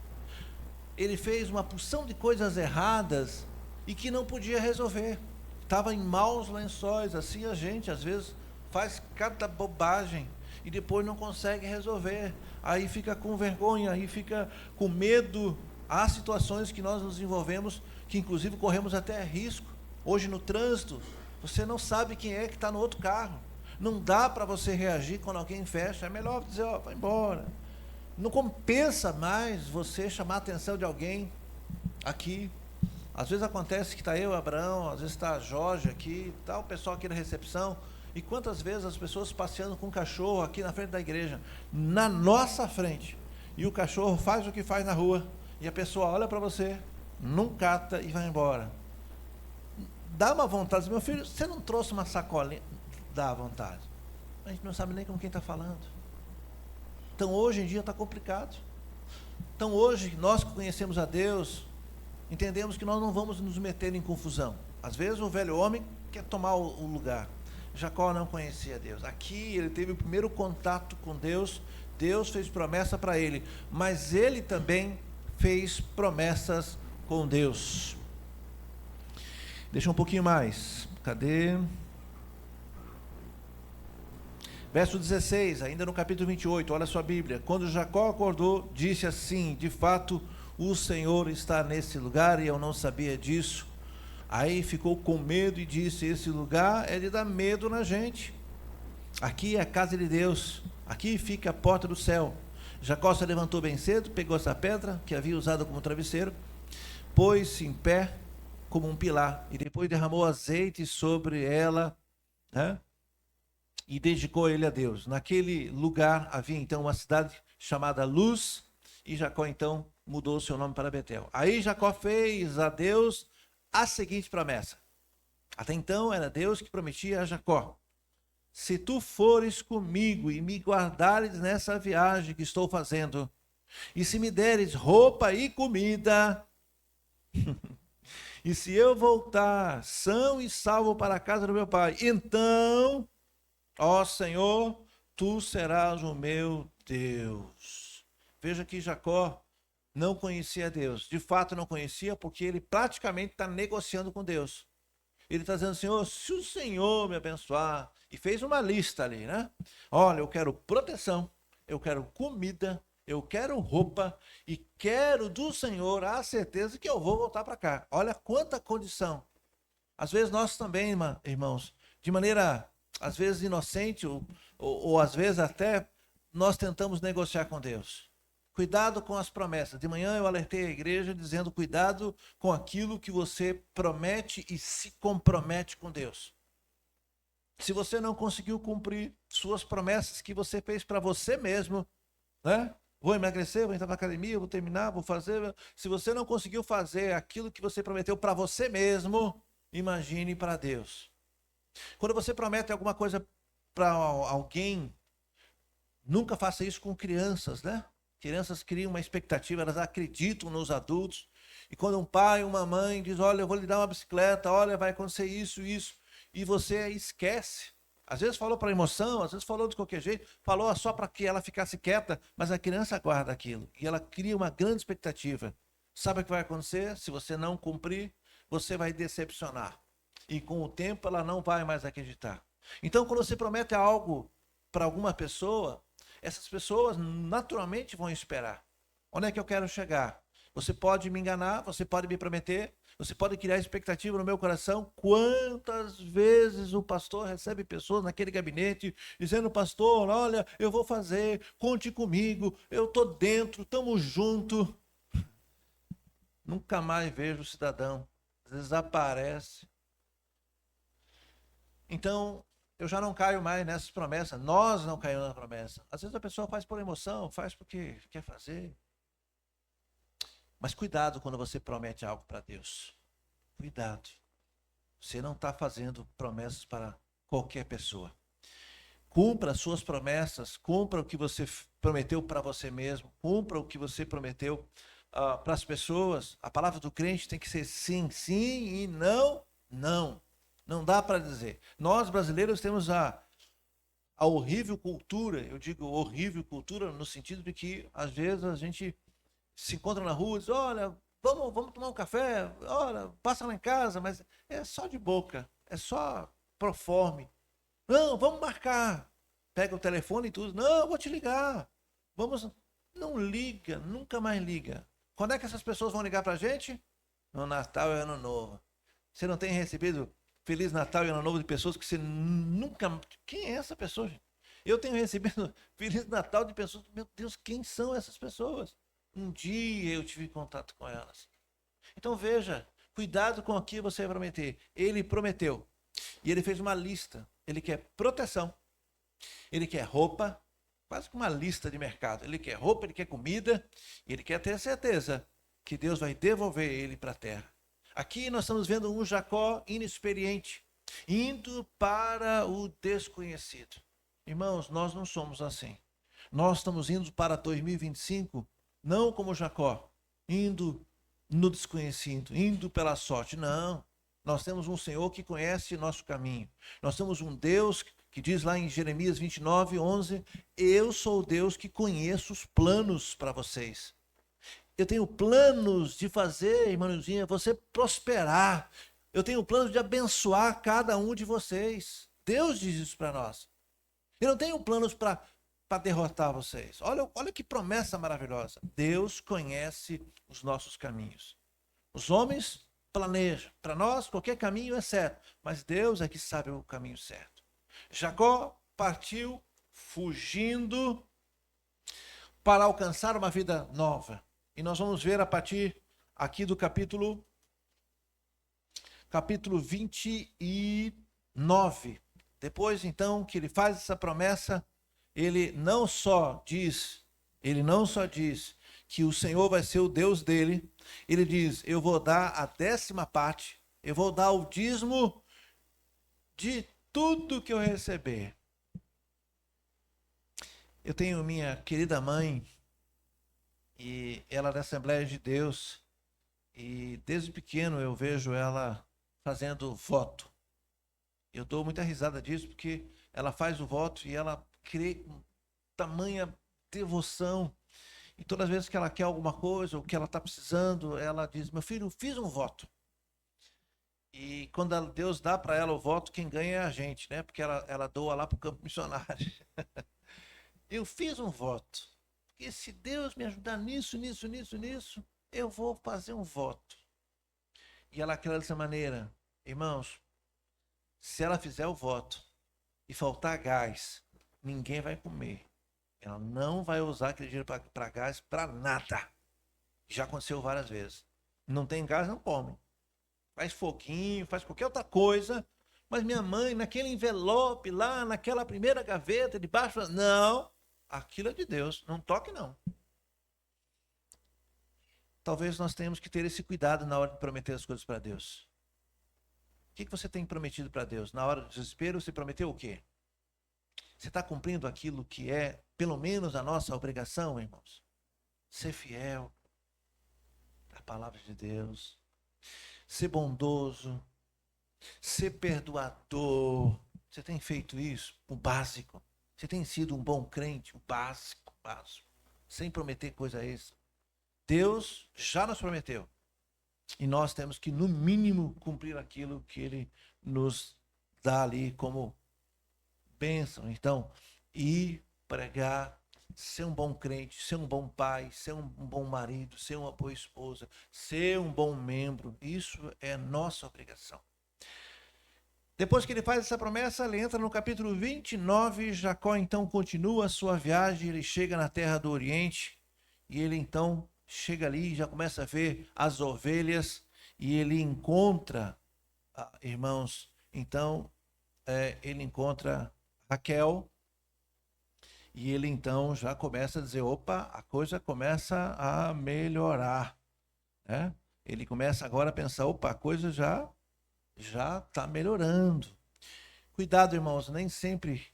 Ele fez uma porção de coisas erradas e que não podia resolver. Estava em maus lençóis. Assim a gente às vezes faz cada bobagem e depois não consegue resolver. Aí fica com vergonha, aí fica com medo. Há situações que nós nos envolvemos que inclusive corremos até risco. Hoje no trânsito, você não sabe quem é que está no outro carro. Não dá para você reagir quando alguém fecha. É melhor dizer, ó, vai embora. Não compensa mais você chamar a atenção de alguém aqui. Às vezes acontece que está eu, Abraão, às vezes está Jorge aqui, está o pessoal aqui na recepção. E quantas vezes as pessoas passeando com o cachorro aqui na frente da igreja, na nossa frente, e o cachorro faz o que faz na rua, e a pessoa olha para você, não cata e vai embora. Dá uma vontade, meu filho, você não trouxe uma sacolinha? Dá vontade. A gente não sabe nem com quem está falando. Então hoje em dia está complicado. Então hoje, nós que conhecemos a Deus, entendemos que nós não vamos nos meter em confusão. Às vezes o velho homem quer tomar o lugar. Jacó não conhecia Deus. Aqui ele teve o primeiro contato com Deus. Deus fez promessa para ele, mas ele também fez promessas com Deus. Deixa um pouquinho mais. Cadê? Verso 16, ainda no capítulo 28, olha a sua Bíblia. Quando Jacó acordou, disse assim: de fato, o Senhor está nesse lugar e eu não sabia disso. Aí ficou com medo e disse: esse lugar é de dar medo na gente. Aqui é a casa de Deus, aqui fica a porta do céu. Jacó se levantou bem cedo, pegou essa pedra que havia usado como travesseiro, pôs-se em pé como um pilar e depois derramou azeite sobre ela, né? E dedicou ele a Deus. Naquele lugar havia então uma cidade chamada Luz, e Jacó então mudou seu nome para Betel. Aí Jacó fez a Deus a seguinte promessa. Até então era Deus que prometia a Jacó: se tu fores comigo e me guardares nessa viagem que estou fazendo, e se me deres roupa e comida, e se eu voltar são e salvo para a casa do meu pai, então, ó Senhor, tu serás o meu Deus. Veja que Jacó não conhecia Deus. De fato não conhecia, porque ele praticamente está negociando com Deus. Ele está dizendo: Senhor, se o Senhor me abençoar, e fez uma lista ali, né? Olha, eu quero proteção, eu quero comida, eu quero roupa, e quero do Senhor a certeza que eu vou voltar para cá. Olha quanta condição. Às vezes nós também, irmãos, de maneira às vezes inocente, ou às vezes até nós tentamos negociar com Deus. Cuidado com as promessas. De manhã eu alertei a igreja dizendo: cuidado com aquilo que você promete e se compromete com Deus. Se você não conseguiu cumprir suas promessas que você fez para você mesmo, né? Vou emagrecer, vou entrar na academia, vou terminar, vou fazer. Se você não conseguiu fazer aquilo que você prometeu para você mesmo, imagine para Deus. Quando você promete alguma coisa para alguém, nunca faça isso com crianças, né? Crianças criam uma expectativa, elas acreditam nos adultos. E quando um pai, uma mãe diz: olha, eu vou lhe dar uma bicicleta, olha, vai acontecer isso, e você esquece. Às vezes falou para emoção, às vezes falou de qualquer jeito, falou só para que ela ficasse quieta, mas a criança guarda aquilo. E ela cria uma grande expectativa. Sabe o que vai acontecer? Se você não cumprir, você vai decepcionar. E com o tempo ela não vai mais acreditar. Então, quando você promete algo para alguma pessoa, essas pessoas naturalmente vão esperar. Onde é que eu quero chegar? Você pode me enganar, você pode me prometer, você pode criar expectativa no meu coração. Quantas vezes o pastor recebe pessoas naquele gabinete dizendo: pastor, olha, eu vou fazer, conte comigo, eu estou dentro, estamos juntos. Nunca mais vejo o cidadão, desaparece. Então, eu já não caio mais nessas promessas. Nós não caímos na promessa. Às vezes a pessoa faz por emoção, faz porque quer fazer. Mas cuidado quando você promete algo para Deus. Cuidado. Você não está fazendo promessas para qualquer pessoa. Cumpra as suas promessas, cumpra o que você prometeu para você mesmo, cumpra o que você prometeu para as pessoas, a palavra do crente tem que ser sim, sim e não, não. Não dá para dizer. Nós brasileiros temos a horrível cultura, eu digo horrível cultura no sentido de que às vezes a gente se encontra na rua e diz, olha, vamos tomar um café, olha, passa lá em casa, mas é só de boca, é só pro forma. Não, vamos marcar. Pega o telefone e tudo, não, vou te ligar. Vamos, não liga, nunca mais liga. Quando é que essas pessoas vão ligar pra gente? No Natal e Ano Novo. Você não tem recebido Feliz Natal e Ano Novo de pessoas que você nunca... Quem é essa pessoa, gente? Eu tenho recebido Feliz Natal de pessoas... Meu Deus, quem são essas pessoas? Um dia eu tive contato com elas. Então veja, cuidado com o que você vai prometer. Ele prometeu. E ele fez uma lista. Ele quer proteção. Ele quer roupa. Quase que uma lista de mercado. Ele quer roupa, ele quer comida. E ele quer ter certeza que Deus vai devolver ele para a terra. Aqui nós estamos vendo um Jacó inexperiente, indo para o desconhecido. Irmãos, nós não somos assim. Nós estamos indo para 2025, não como Jacó, indo no desconhecido, indo pela sorte. Não. Nós temos um Senhor que conhece nosso caminho. Nós temos um Deus que diz lá em Jeremias 29, 11, eu sou o Deus que conheço os planos para vocês. Eu tenho planos de fazer, irmãozinha, você prosperar. Eu tenho planos de abençoar cada um de vocês. Deus diz isso para nós. Eu não tenho planos para derrotar vocês. Olha que promessa maravilhosa. Deus conhece os nossos caminhos. Os homens planejam. Para nós, qualquer caminho é certo. Mas Deus é que sabe o caminho certo. Jacó partiu fugindo para alcançar uma vida nova. E nós vamos ver a partir aqui do capítulo 29. Depois, então, que ele faz essa promessa, ele não só diz que o Senhor vai ser o Deus dele, ele diz, eu vou dar a 10ª parte, eu vou dar o dízimo de tudo que eu receber. Eu tenho minha querida mãe, e ela é da Assembleia de Deus, e desde pequeno eu vejo ela fazendo voto. Eu dou muita risada disso, porque ela faz o voto e ela crê com tamanha devoção. E todas as vezes que ela quer alguma coisa, ou que ela está precisando, ela diz, meu filho, eu fiz um voto. E quando Deus dá para ela o voto, quem ganha é a gente, né? Porque ela doa lá para o campo missionário. Eu fiz um voto. Porque se Deus me ajudar nisso, eu vou fazer um voto. E ela quer dessa maneira, irmãos, se ela fizer o voto e faltar gás, ninguém vai comer. Ela não vai usar aquele dinheiro para gás para nada. Já aconteceu várias vezes. Não tem gás, não come. Faz foguinho, faz qualquer outra coisa. Mas minha mãe, naquele envelope lá, naquela primeira gaveta, debaixo, não, aquilo é de Deus, não toque não. Talvez nós tenhamos que ter esse cuidado na hora de prometer as coisas para Deus. O que você tem prometido para Deus? Na hora do desespero, você prometeu o quê? Você está cumprindo aquilo que é, pelo menos, a nossa obrigação, irmãos? Ser fiel à palavra de Deus. Ser bondoso. Ser perdoador. Você tem feito isso? O básico. Você tem sido um bom crente? O básico. Sem prometer coisa extra. Deus já nos prometeu. E nós temos que, no mínimo, cumprir aquilo que Ele nos dá ali como bênção. Então, ir pregar, ser um bom crente, ser um bom pai, ser um bom marido, ser uma boa esposa, ser um bom membro, isso é nossa obrigação. Depois que ele faz essa promessa, ele entra no capítulo 29, Jacó então continua a sua viagem, ele chega na terra do Oriente, e ele então chega ali e já começa a ver as ovelhas, e ele encontra, irmãos, então, ele encontra Raquel, e ele então já começa a dizer, opa, a coisa começa a melhorar, né? Ele começa agora a pensar, opa, a coisa já está melhorando. Cuidado, irmãos, nem sempre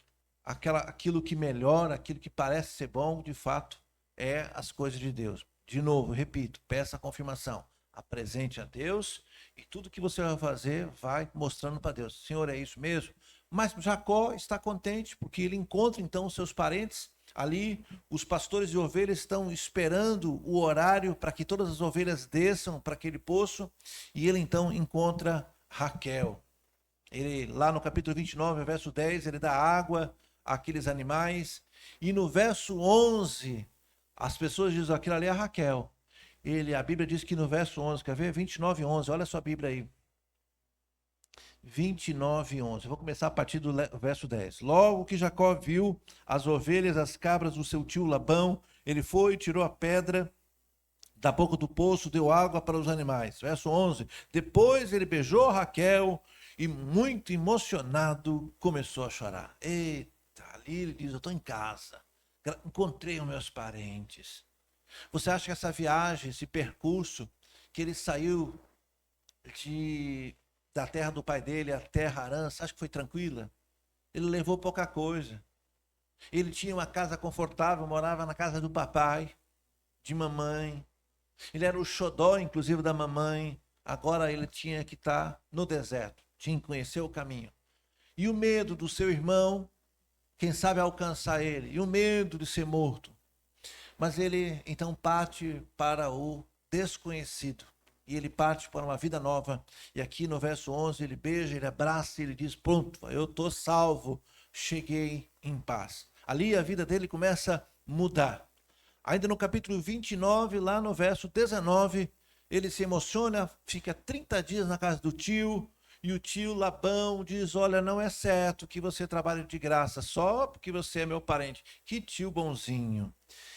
aquilo que melhora, aquilo que parece ser bom, de fato, é as coisas de Deus. De novo, repito, peça a confirmação. Apresente a Deus e tudo que você vai fazer, vai mostrando para Deus. Senhor, é isso mesmo? Mas Jacó está contente porque ele encontra então os seus parentes ali. Os pastores de ovelhas estão esperando o horário para que todas as ovelhas desçam para aquele poço. E ele então encontra Raquel. Ele, lá no capítulo 29, verso 10, ele dá água àqueles animais. E no verso 11, as pessoas dizem, aquilo ali é a Raquel. A Bíblia diz que no verso 11, quer ver? 29, 11, olha a sua Bíblia aí. 29, 11. Eu vou começar a partir do verso 10. Logo que Jacó viu as ovelhas, as cabras do seu tio Labão, ele foi, tirou a pedra da boca do poço, deu água para os animais. Verso 11. Depois ele beijou Raquel e, muito emocionado, começou a chorar. Eita, ali ele diz, eu estou em casa, encontrei os meus parentes. Você acha que essa viagem, esse percurso, que ele saiu da terra do pai dele, a terra Harã, você acha que foi tranquila? Ele levou pouca coisa. Ele tinha uma casa confortável, morava na casa do papai, de mamãe. Ele era o xodó, inclusive, da mamãe. Agora ele tinha que estar no deserto, tinha que conhecer o caminho. E o medo do seu irmão, quem sabe alcançar ele, e o medo de ser morto. Mas ele então parte para o desconhecido. E ele parte para uma vida nova. E aqui no verso 11 ele beija, ele abraça, ele diz, pronto, eu estou salvo, cheguei em paz. Ali a vida dele começa a mudar. Ainda no capítulo 29, lá no verso 19, ele se emociona, fica 30 dias na casa do tio, e o tio Labão diz, olha, não é certo que você trabalhe de graça, só porque você é meu parente. Que tio bonzinho.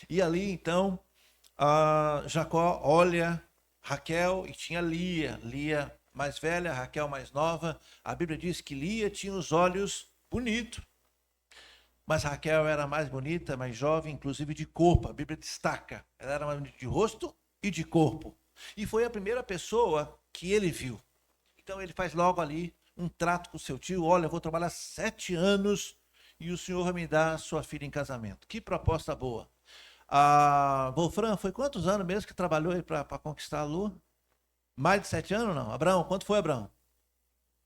E ali, então, Jacó olha Raquel e tinha Lia mais velha, Raquel mais nova. A Bíblia diz que Lia tinha os olhos bonitos, mas Raquel era mais bonita, mais jovem, inclusive de corpo. A Bíblia destaca, ela era mais bonita de rosto e de corpo. E foi a primeira pessoa que ele viu. Então ele faz logo ali um trato com o seu tio, olha, eu vou trabalhar 7 anos e o senhor vai me dar sua filha em casamento. Que proposta boa. Wolfram, foi quantos anos mesmo que trabalhou aí para conquistar a Lu? Mais de 7 anos, não? Abraão, quanto foi, Abraão?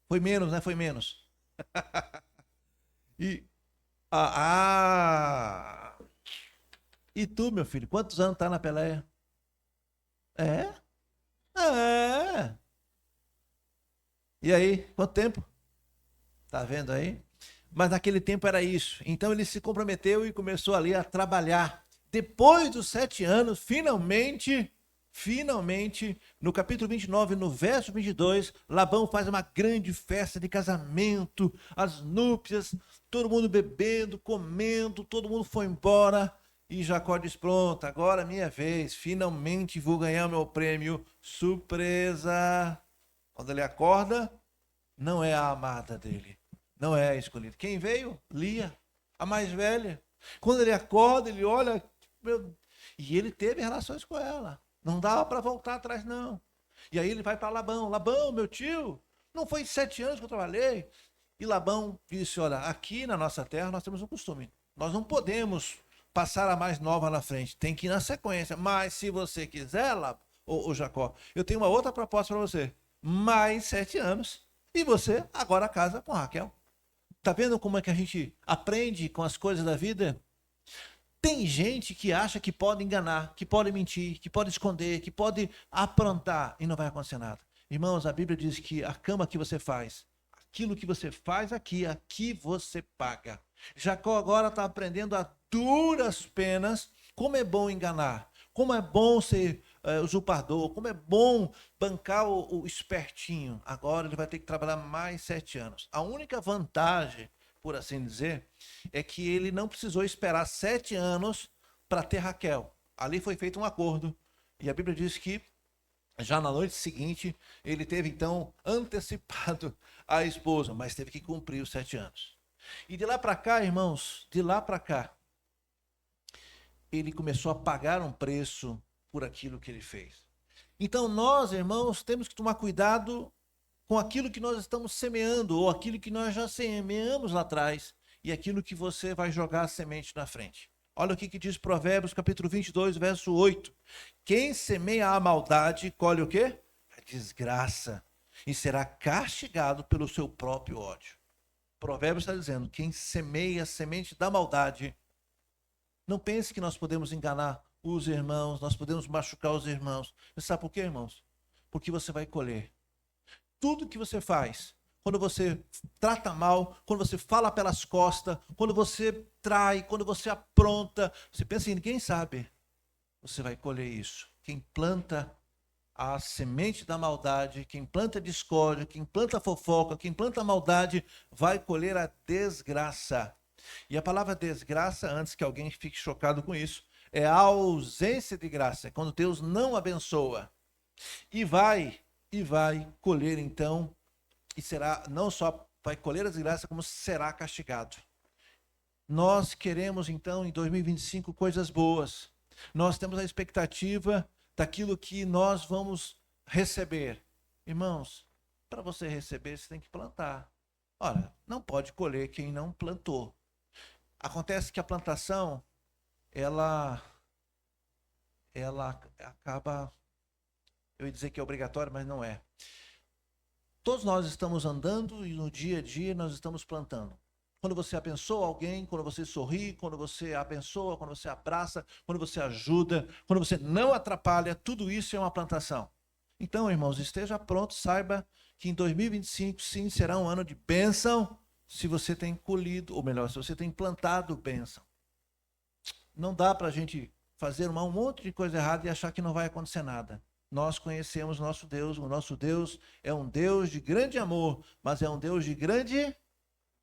Foi menos, né? Foi menos. E, e tu, meu filho, quantos anos tá na peleia? É? É. E aí, quanto tempo? Tá vendo aí? Mas naquele tempo era isso. Então ele se comprometeu e começou ali a trabalhar. Depois dos 7 anos, finalmente, no capítulo 29, no verso 22, Labão faz uma grande festa de casamento, as núpcias, todo mundo bebendo, comendo, todo mundo foi embora. E Jacó diz, pronto, agora é minha vez, finalmente vou ganhar meu prêmio. Surpresa! Quando ele acorda, não é a amada dele, não é a escolhida. Quem veio? Lia, a mais velha. Quando ele acorda, ele olha, e ele teve relações com ela. Não dava para voltar atrás, não. E aí ele vai para Labão. Labão, meu tio, não foi 7 anos que eu trabalhei? E Labão disse, olha, aqui na nossa terra nós temos um costume. Nós não podemos passar a mais nova na frente. Tem que ir na sequência. Mas se você quiser, ô Jacó, eu tenho uma outra proposta para você. Mais 7 anos. E você agora casa com Raquel. Tá vendo como é que a gente aprende com as coisas da vida? Tem gente que acha que pode enganar, que pode mentir, que pode esconder, que pode aprontar e não vai acontecer nada. Irmãos, a Bíblia diz que a cama que você faz, aquilo que você faz aqui você paga. Jacó agora está aprendendo a duras penas como é bom enganar, como é bom ser usurpador, como é bom bancar o espertinho. Agora ele vai ter que trabalhar mais 7 anos. A única vantagem, por assim dizer, é que ele não precisou esperar 7 anos para ter Raquel. Ali foi feito um acordo. E a Bíblia diz que já na noite seguinte, ele teve então antecipado a esposa, mas teve que cumprir os 7 anos. E de lá para cá, irmãos, de lá para cá, ele começou a pagar um preço por aquilo que ele fez. Então nós, irmãos, temos que tomar cuidado com aquilo que nós estamos semeando, ou aquilo que nós já semeamos lá atrás, e aquilo que você vai jogar a semente na frente. Olha o que diz Provérbios, capítulo 22, verso 8. Quem semeia a maldade, colhe o quê? A desgraça. E será castigado pelo seu próprio ódio. Provérbios está dizendo, quem semeia a semente da maldade, não pense que nós podemos enganar os irmãos, nós podemos machucar os irmãos. Você sabe por quê, irmãos? Porque você vai colher. Tudo que você faz, quando você trata mal, quando você fala pelas costas, quando você trai, quando você apronta, você pensa em ninguém sabe, você vai colher isso. Quem planta a semente da maldade, quem planta discórdia, quem planta fofoca, quem planta maldade, vai colher a desgraça. E a palavra desgraça, antes que alguém fique chocado com isso, é a ausência de graça, é quando Deus não abençoa. E vai colher então, e será, não só vai colher a desgraça, como será castigado. Nós queremos então em 2025 coisas boas. Nós temos a expectativa daquilo que nós vamos receber. Irmãos, para você receber, você tem que plantar. Ora, não pode colher quem não plantou. Acontece que a plantação, ela acaba, eu ia dizer que é obrigatória, mas não é. Todos nós estamos andando e no dia a dia nós estamos plantando. Quando você abençoa alguém, quando você sorri, quando você abençoa, quando você abraça, quando você ajuda, quando você não atrapalha, tudo isso é uma plantação. Então, irmãos, esteja pronto, saiba que em 2025 sim será um ano de bênção se você tem colhido, ou melhor, se você tem plantado bênção. Não dá para a gente fazer um monte de coisa errada e achar que não vai acontecer nada. Nós conhecemos nosso Deus, o nosso Deus é um Deus de grande amor, mas é um Deus de grande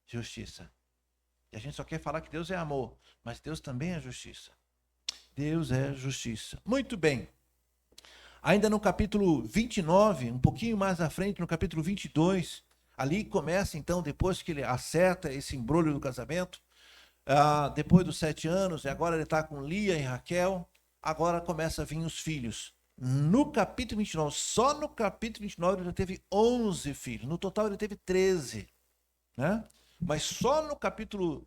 justiça. E a gente só quer falar que Deus é amor, mas Deus também é justiça. Deus é justiça. Muito bem. Ainda no capítulo 29, um pouquinho mais à frente, no capítulo 22, ali começa então, depois que ele acerta esse embrulho do casamento, depois dos 7 anos, e agora ele está com Lia e Raquel, agora começa a vir os filhos. No capítulo 29, só no capítulo 29 ele já teve 11 filhos. No total ele teve 13, né? Mas só no capítulo,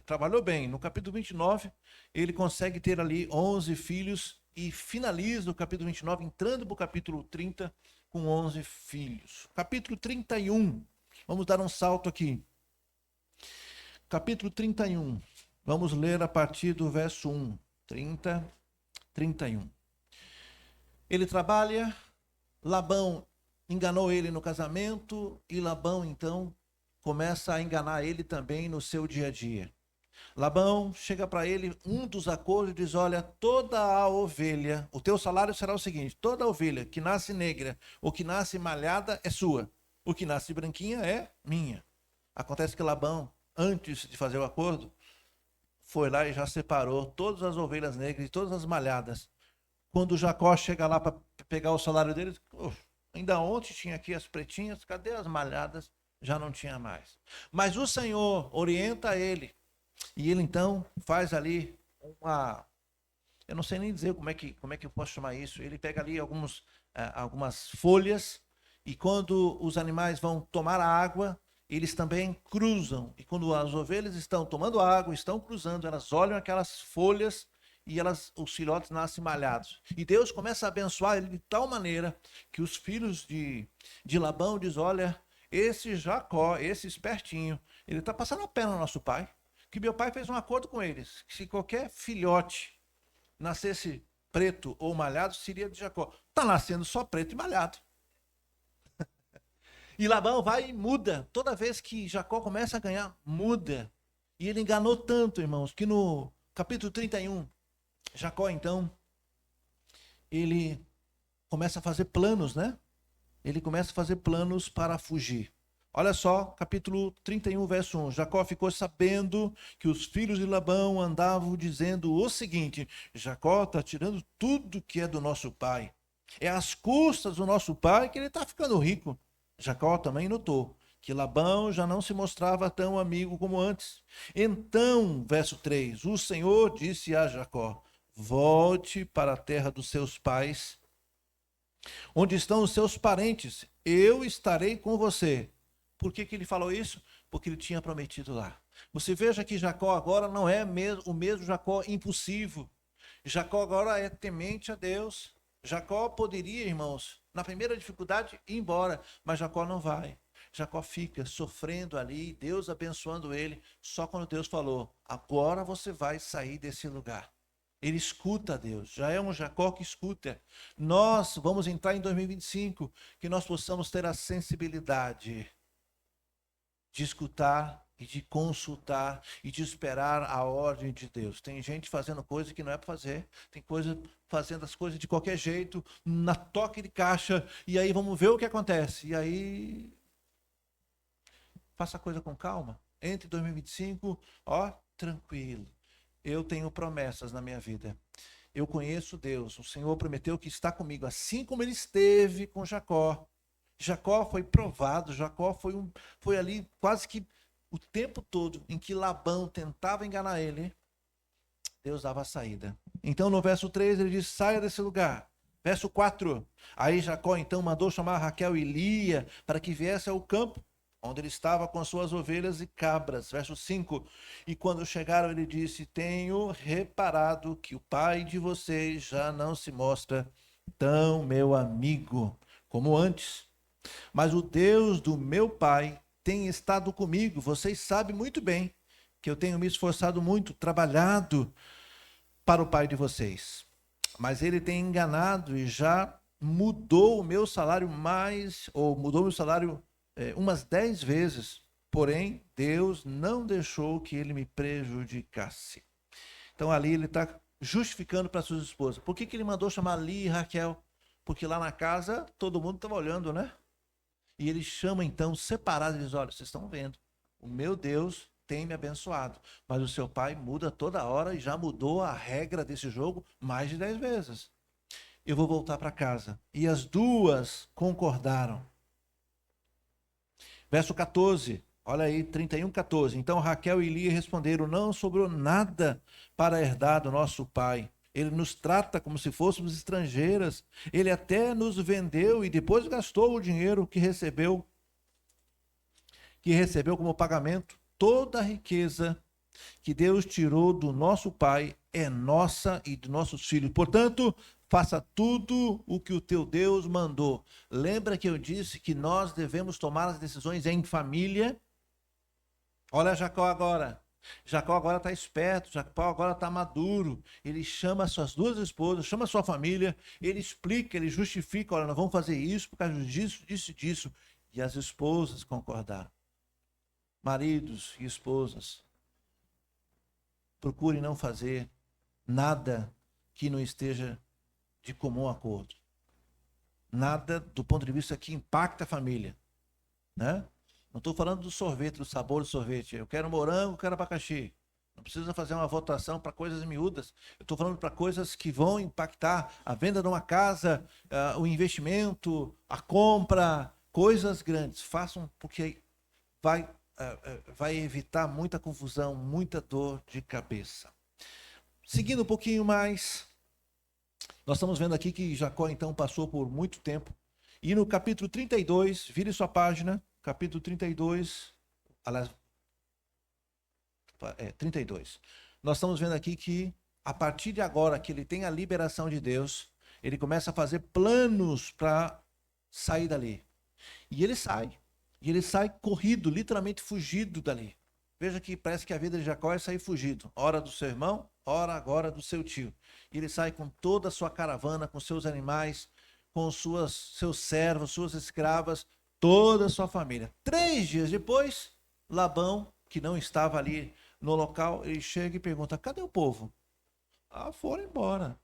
trabalhou bem, no capítulo 29 ele consegue ter ali 11 filhos e finaliza o capítulo 29 entrando para o capítulo 30 com 11 filhos. Capítulo 31, vamos dar um salto aqui. Capítulo 31, vamos ler a partir do verso 1, 30, 31. Ele trabalha, Labão enganou ele no casamento e Labão então começa a enganar ele também no seu dia a dia. Labão chega para ele, um dos acordos diz, olha, toda a ovelha, o teu salário será o seguinte, toda a ovelha que nasce negra ou que nasce malhada é sua, o que nasce branquinha é minha. Acontece que Labão, antes de fazer o acordo, foi lá e já separou todas as ovelhas negras e todas as malhadas. Quando Jacó chega lá para pegar o salário dele, ainda ontem tinha aqui as pretinhas, cadê as malhadas? Já não tinha mais. Mas o Senhor orienta ele, e ele então faz ali eu não sei nem dizer como é que eu posso chamar isso, ele pega ali algumas folhas, e quando os animais vão tomar a água, eles também cruzam, e quando as ovelhas estão tomando água, estão cruzando, elas olham aquelas folhas, e os filhotes nascem malhados. E Deus começa a abençoar ele de tal maneira que os filhos de Labão dizem, olha, esse Jacó, esse espertinho, ele está passando a perna no nosso pai, que meu pai fez um acordo com eles, que se qualquer filhote nascesse preto ou malhado, seria de Jacó. Está nascendo só preto e malhado. E Labão vai e muda. Toda vez que Jacó começa a ganhar, muda. E ele enganou tanto, irmãos, que no capítulo 31, Jacó, então, ele começa a fazer planos, né? Ele começa a fazer planos para fugir. Olha só, capítulo 31, verso 1. Jacó ficou sabendo que os filhos de Labão andavam dizendo o seguinte, Jacó está tirando tudo que é do nosso pai. É às custas do nosso pai que ele está ficando rico. Jacó também notou que Labão já não se mostrava tão amigo como antes. Então, verso 3, o Senhor disse a Jacó, volte para a terra dos seus pais, onde estão os seus parentes, eu estarei com você. Por que ele falou isso? Porque ele tinha prometido lá. Você veja que Jacó agora não é o mesmo Jacó impulsivo. Jacó agora é temente a Deus. Jacó poderia, irmãos, na primeira dificuldade, ir embora, mas Jacó não vai. Jacó fica sofrendo ali, Deus abençoando ele, só quando Deus falou, agora você vai sair desse lugar. Ele escuta a Deus, já é um Jacó que escuta. Nós vamos entrar em 2025, que nós possamos ter a sensibilidade de escutar e de consultar e de esperar a ordem de Deus. Tem gente fazendo coisa que não é para fazer, tem coisa fazendo as coisas de qualquer jeito, na toque de caixa, e aí vamos ver o que acontece. E aí, faça a coisa com calma. Entre 2025, ó, tranquilo. Eu tenho promessas na minha vida. Eu conheço Deus. O Senhor prometeu que está comigo, assim como ele esteve com Jacó. Jacó foi provado, Jacó foi ali quase que o tempo todo em que Labão tentava enganar ele, Deus dava a saída. Então no verso 3 ele diz, saia desse lugar. Verso 4, aí Jacó então mandou chamar Raquel e Lia para que viesse ao campo, onde ele estava com suas ovelhas e cabras. Verso 5, e quando chegaram ele disse, tenho reparado que o pai de vocês já não se mostra tão meu amigo como antes. Mas o Deus do meu pai tem estado comigo. Vocês sabem muito bem que eu tenho me esforçado muito, trabalhado para o pai de vocês. Mas ele tem enganado e já mudou o meu salário mudou o meu salário umas 10 vezes. Porém, Deus não deixou que ele me prejudicasse. Então ali ele está justificando para sua esposa. Por que ele mandou chamar Lia e Raquel? Porque lá na casa todo mundo estava olhando, né? E ele chama então separado e diz, olha, vocês estão vendo, o meu Deus tem me abençoado, mas o seu pai muda toda hora e já mudou a regra desse jogo mais de 10 vezes. Eu vou voltar para casa. E as duas concordaram. Verso 14, olha aí, 31, 14. Então Raquel e Lia responderam, não sobrou nada para herdar do nosso pai. Ele nos trata como se fôssemos estrangeiras. Ele até nos vendeu e depois gastou o dinheiro que recebeu como pagamento. Toda a riqueza que Deus tirou do nosso pai é nossa e de nossos filhos. Portanto, faça tudo o que o teu Deus mandou. Lembra que eu disse que nós devemos tomar as decisões em família? Olha Jacó agora. Jacó agora está esperto, Jacó agora está maduro. Ele chama suas duas esposas, chama sua família, ele explica, ele justifica, olha, nós vamos fazer isso por causa disso, disso e disso. E as esposas concordaram. Maridos e esposas, procurem não fazer nada que não esteja de comum acordo. Nada do ponto de vista que impacta a família, né? Não estou falando do sorvete, do sabor do sorvete. Eu quero morango, eu quero abacaxi. Não precisa fazer uma votação para coisas miúdas. Eu estou falando para coisas que vão impactar a venda de uma casa, o investimento, a compra, coisas grandes. Façam porque vai evitar muita confusão, muita dor de cabeça. Seguindo um pouquinho mais, nós estamos vendo aqui que Jacó então passou por muito tempo. E no capítulo 32, vire sua página, capítulo 32, aliás, 32. Nós estamos vendo aqui que a partir de agora que ele tem a liberação de Deus, ele começa a fazer planos para sair dali. E ele sai. E ele sai corrido, literalmente fugido dali. Veja que parece que a vida de Jacó é sair fugido. Ora do seu irmão, ora agora do seu tio. E ele sai com toda a sua caravana, com seus animais, com seus servos, suas escravas, toda a sua família. 3 dias depois, Labão, que não estava ali no local, ele chega e pergunta, cadê o povo? Ah, foram embora.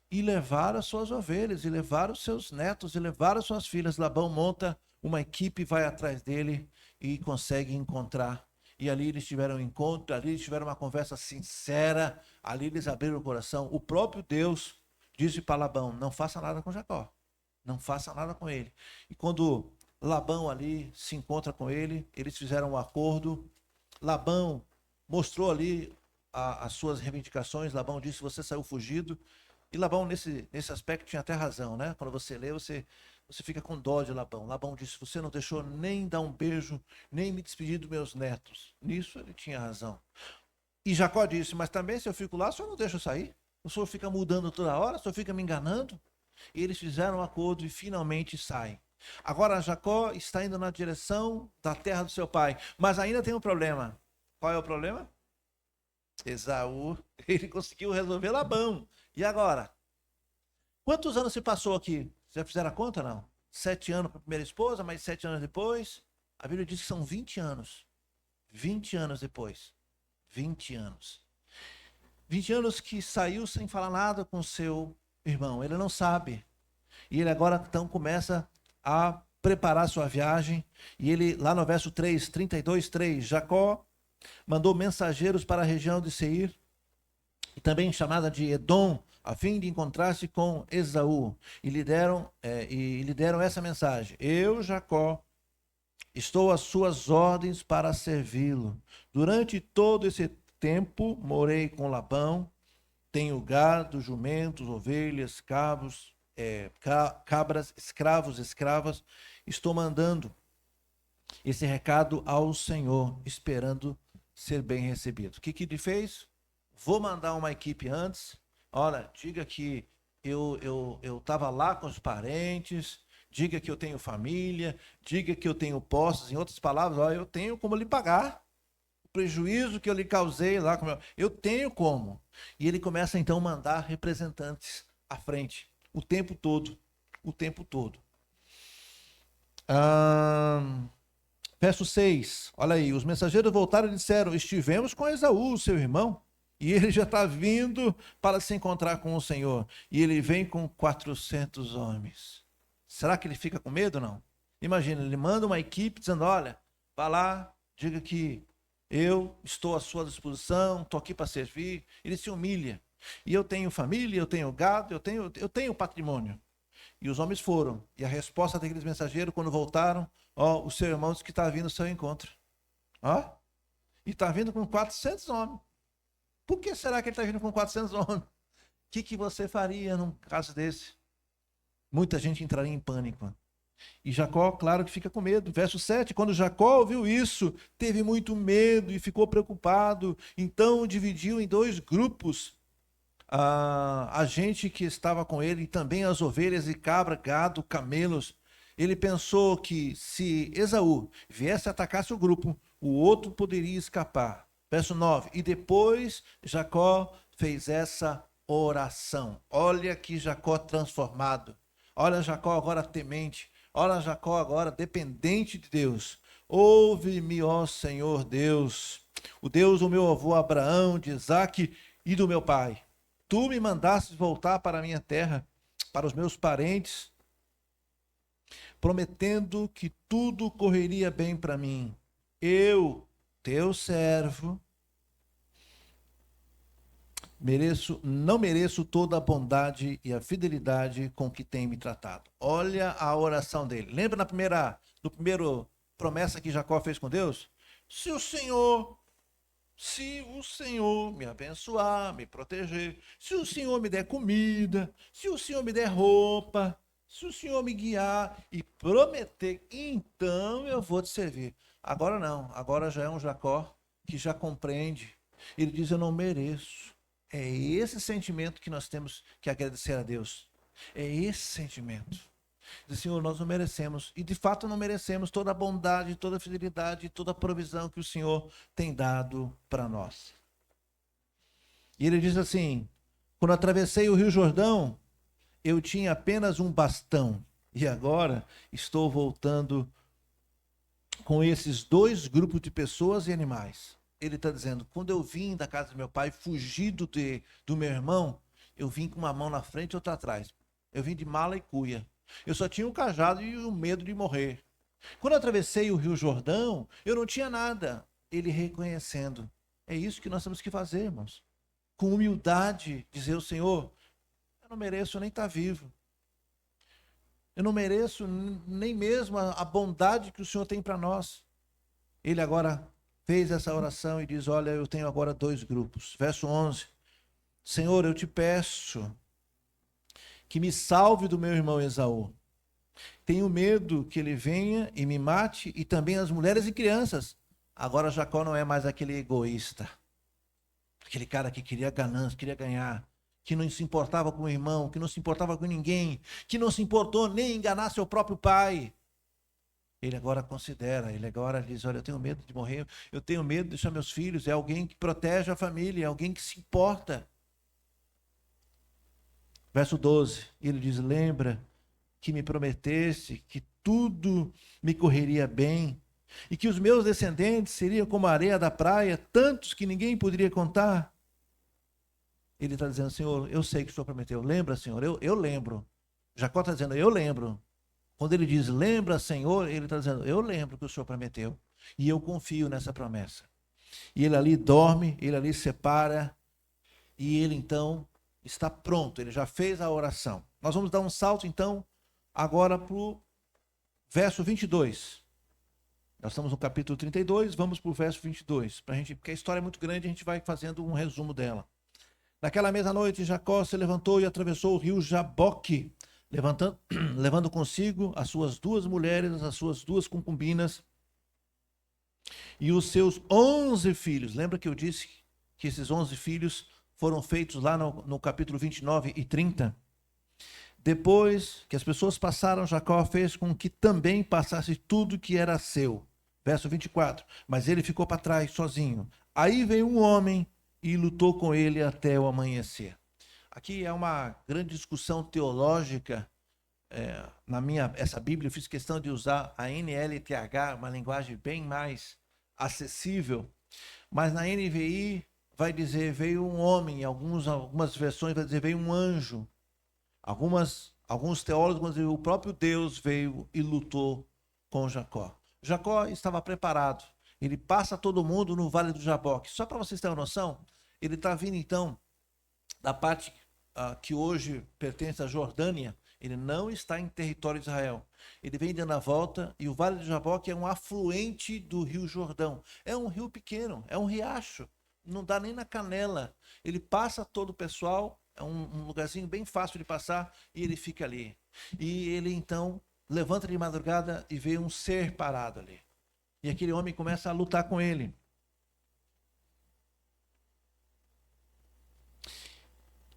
E levaram as suas ovelhas, e levaram os seus netos, e levaram as suas filhas. Labão monta uma equipe, vai atrás dele e consegue encontrar. E ali eles tiveram um encontro, ali eles tiveram uma conversa sincera, ali eles abriram o coração. O próprio Deus disse para Labão, não faça nada com Jacó, não faça nada com ele. E quando Labão ali se encontra com ele, eles fizeram um acordo. Labão mostrou ali as suas reivindicações. Labão disse, você saiu fugido. E Labão, nesse aspecto, tinha até razão, né? Quando você lê, você você fica com dó de Labão. Labão disse: você não deixou nem dar um beijo, nem me despedir dos meus netos. Nisso ele tinha razão. E Jacó disse: mas também se eu fico lá, o senhor não deixa eu sair? O senhor fica mudando toda hora, o senhor fica me enganando? E eles fizeram um acordo e finalmente saem. Agora Jacó está indo na direção da terra do seu pai, mas ainda tem um problema. Qual é o problema? Esaú, ele conseguiu resolver Labão. E agora? Quantos anos se passou aqui? Já fizeram a conta, não? 7 anos para a primeira esposa, mais 7 anos depois. A Bíblia diz que são 20 anos. 20 anos depois. 20 anos. 20 anos que saiu sem falar nada com seu irmão. Ele não sabe. E ele agora então começa a preparar sua viagem. E ele, lá no verso 3, 32, 3, Jacó mandou mensageiros para a região de Seir, e também chamada de Edom, a fim de encontrar-se com Esaú. E lhe deram essa mensagem: eu, Jacó, estou às suas ordens para servi-lo. Durante todo esse tempo morei com Labão, tenho gado, jumentos, ovelhas, cabras, escravos, escravas. Estou mandando esse recado ao Senhor, esperando ser bem recebido. O que ele fez? Vou mandar uma equipe antes. Olha, diga que eu estava lá com os parentes, diga que eu tenho família, diga que eu tenho posses. Em outras palavras, olha, eu tenho como lhe pagar o prejuízo que eu lhe causei lá. Eu tenho como. E ele começa então a mandar representantes à frente, o tempo todo. O tempo todo. Verso 6, olha aí, os mensageiros voltaram e disseram: estivemos com Esaú, seu irmão, e ele já está vindo para se encontrar com o Senhor. E ele vem com 400 homens. Será que ele fica com medo ou não? Imagina, ele manda uma equipe dizendo: olha, vá lá, diga que eu estou à sua disposição, estou aqui para servir. Ele se humilha. E eu tenho família, eu tenho gado, eu tenho patrimônio. E os homens foram. E a resposta daqueles mensageiros, quando voltaram: ó, o seu irmão disse que está vindo ao seu encontro. Ó, e está vindo com 400 homens. Por que será que ele está vindo com 400 homens? O que você faria num caso desse? Muita gente entraria em pânico. E Jacó, claro que fica com medo. Verso 7, quando Jacó ouviu isso, teve muito medo e ficou preocupado. Então dividiu em 2 grupos a gente que estava com ele, e também as ovelhas e cabra, gado, camelos. Ele pensou que se Esaú viesse atacar seu grupo, o outro poderia escapar. Verso 9, e depois Jacó fez essa oração. Olha que Jacó transformado. Olha Jacó agora temente. Olha Jacó agora dependente de Deus. Ouve-me, ó Senhor Deus, o Deus do meu avô Abraão, de Isaque e do meu pai. Tu me mandastes voltar para a minha terra, para os meus parentes, prometendo que tudo correria bem para mim. Eu, teu servo, não mereço toda a bondade e a fidelidade com que tem me tratado. Olha a oração dele. Lembra no primeiro promessa que Jacó fez com Deus? Se o Senhor me abençoar, me proteger, se o Senhor me der comida, se o Senhor me der roupa, se o Senhor me guiar e prometer, então eu vou te servir. Agora não, agora já é um Jacó que já compreende. Ele diz: eu não mereço. É esse sentimento que nós temos que agradecer a Deus. É esse sentimento. Diz: Senhor, nós não merecemos, e de fato não merecemos toda a bondade, toda a fidelidade, toda a provisão que o Senhor tem dado para nós. E ele diz assim: quando atravessei o Rio Jordão, eu tinha apenas um bastão, e agora estou voltando com esses 2 grupos de pessoas e animais. Ele está dizendo: quando eu vim da casa do meu pai, fugido do meu irmão, eu vim com uma mão na frente e outra atrás. Eu vim de mala e cuia. Eu só tinha um cajado e o medo de morrer. Quando eu atravessei o Rio Jordão, eu não tinha nada. Ele reconhecendo. É isso que nós temos que fazer, irmãos. Com humildade, dizer ao Senhor: eu não mereço nem estar vivo. Eu não mereço nem mesmo a bondade que o Senhor tem para nós. Ele agora fez essa oração e diz: olha, eu tenho agora 2 grupos. Verso 11. Senhor, eu te peço que me salve do meu irmão Esaú. Tenho medo que ele venha e me mate, e também as mulheres e crianças. Agora Jacó não é mais aquele egoísta, aquele cara que queria ganância, queria ganhar, que não se importava com o irmão, que não se importava com ninguém, que não se importou nem em enganar seu próprio pai. Ele agora considera, ele agora diz, olha, eu tenho medo de morrer, eu tenho medo de deixar meus filhos, é alguém que protege a família, é alguém que se importa. Verso 12, ele diz, lembra que me prometeste que tudo me correria bem, e que os meus descendentes seriam como a areia da praia, tantos que ninguém poderia contar. Ele está dizendo, Senhor, eu sei que o Senhor prometeu. Lembra, Senhor? Eu lembro. Jacó está dizendo, eu lembro. Quando ele diz, lembra, Senhor, ele está dizendo, eu lembro que o Senhor prometeu. E eu confio nessa promessa. E ele ali dorme, ele ali separa, e ele então está pronto, ele já fez a oração. Nós vamos dar um salto então, agora para o verso 22. Nós estamos no capítulo 32, vamos para o verso 22, porque a história é muito grande, a gente vai fazendo um resumo dela. Naquela mesma noite, Jacó se levantou e atravessou o rio Jaboque, levando consigo as suas 2 mulheres, as suas 2 concubinas e os seus 11 filhos. Lembra que eu disse que esses 11 filhos foram feitos lá no capítulo 29 e 30? Depois que as pessoas passaram, Jacó fez com que também passasse tudo que era seu. Verso 24. Mas ele ficou para trás, sozinho. Aí veio um homem e lutou com ele até o amanhecer. Aqui é uma grande discussão teológica. Essa Bíblia eu fiz questão de usar a NLTH, uma linguagem bem mais acessível. Mas na NVI vai dizer veio um homem, algumas versões vai dizer veio um anjo. Alguns teólogos vão dizer o próprio Deus veio e lutou com Jacó. Jacó estava preparado. Ele passa todo mundo no Vale do Jaboque. Só para vocês terem uma noção, ele está vindo então da parte que hoje pertence à Jordânia. Ele não está em território de Israel. Ele vem dando a volta e o Vale do Jaboque é um afluente do Rio Jordão. É um rio pequeno, é um riacho. Não dá nem na canela. Ele passa todo o pessoal, é um lugarzinho bem fácil de passar e ele fica ali. E ele então levanta de madrugada e vê um ser parado ali. E aquele homem começa a lutar com ele.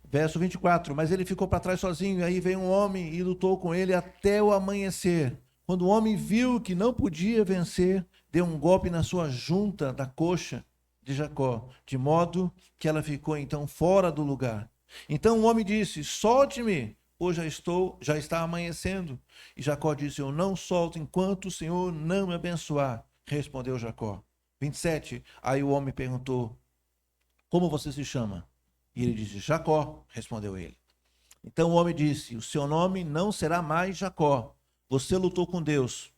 Verso 24, mas ele ficou para trás sozinho, e aí veio um homem e lutou com ele até o amanhecer. Quando o homem viu que não podia vencer, deu um golpe na sua junta da coxa de Jacó, de modo que ela ficou então fora do lugar. Então o homem disse, solte-me, pois já está amanhecendo. E Jacó disse, eu não solto enquanto o Senhor não me abençoar. Respondeu Jacó. 27, aí o homem perguntou, como você se chama? E ele disse, Jacó, respondeu ele. Então o homem disse, o seu nome não será mais Jacó. Você lutou com Deus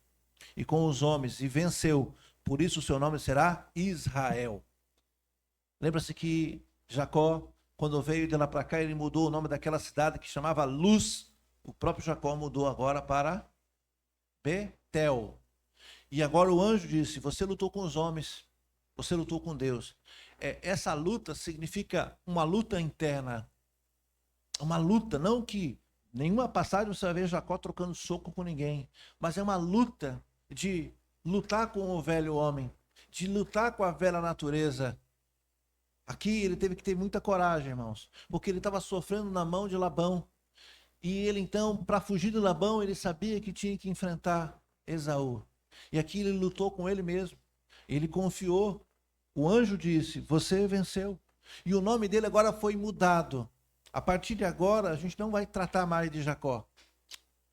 e com os homens e venceu. Por isso o seu nome será Israel. Lembra-se que Jacó, quando veio de lá para cá, ele mudou o nome daquela cidade que chamava Luz. O próprio Jacó mudou agora para Betel. E agora o anjo disse, você lutou com os homens, você lutou com Deus. Essa luta significa uma luta interna. Uma luta, não que nenhuma passagem você vai ver Jacó trocando soco com ninguém, mas é uma luta de lutar com o velho homem, de lutar com a velha natureza. Aqui ele teve que ter muita coragem, irmãos, porque ele estava sofrendo na mão de Labão. E ele então, para fugir de Labão, ele sabia que tinha que enfrentar Esaú. E aqui ele lutou com ele mesmo. Ele confiou. O anjo disse, você venceu. E o nome dele agora foi mudado. A partir de agora, a gente não vai tratar mais de Jacó.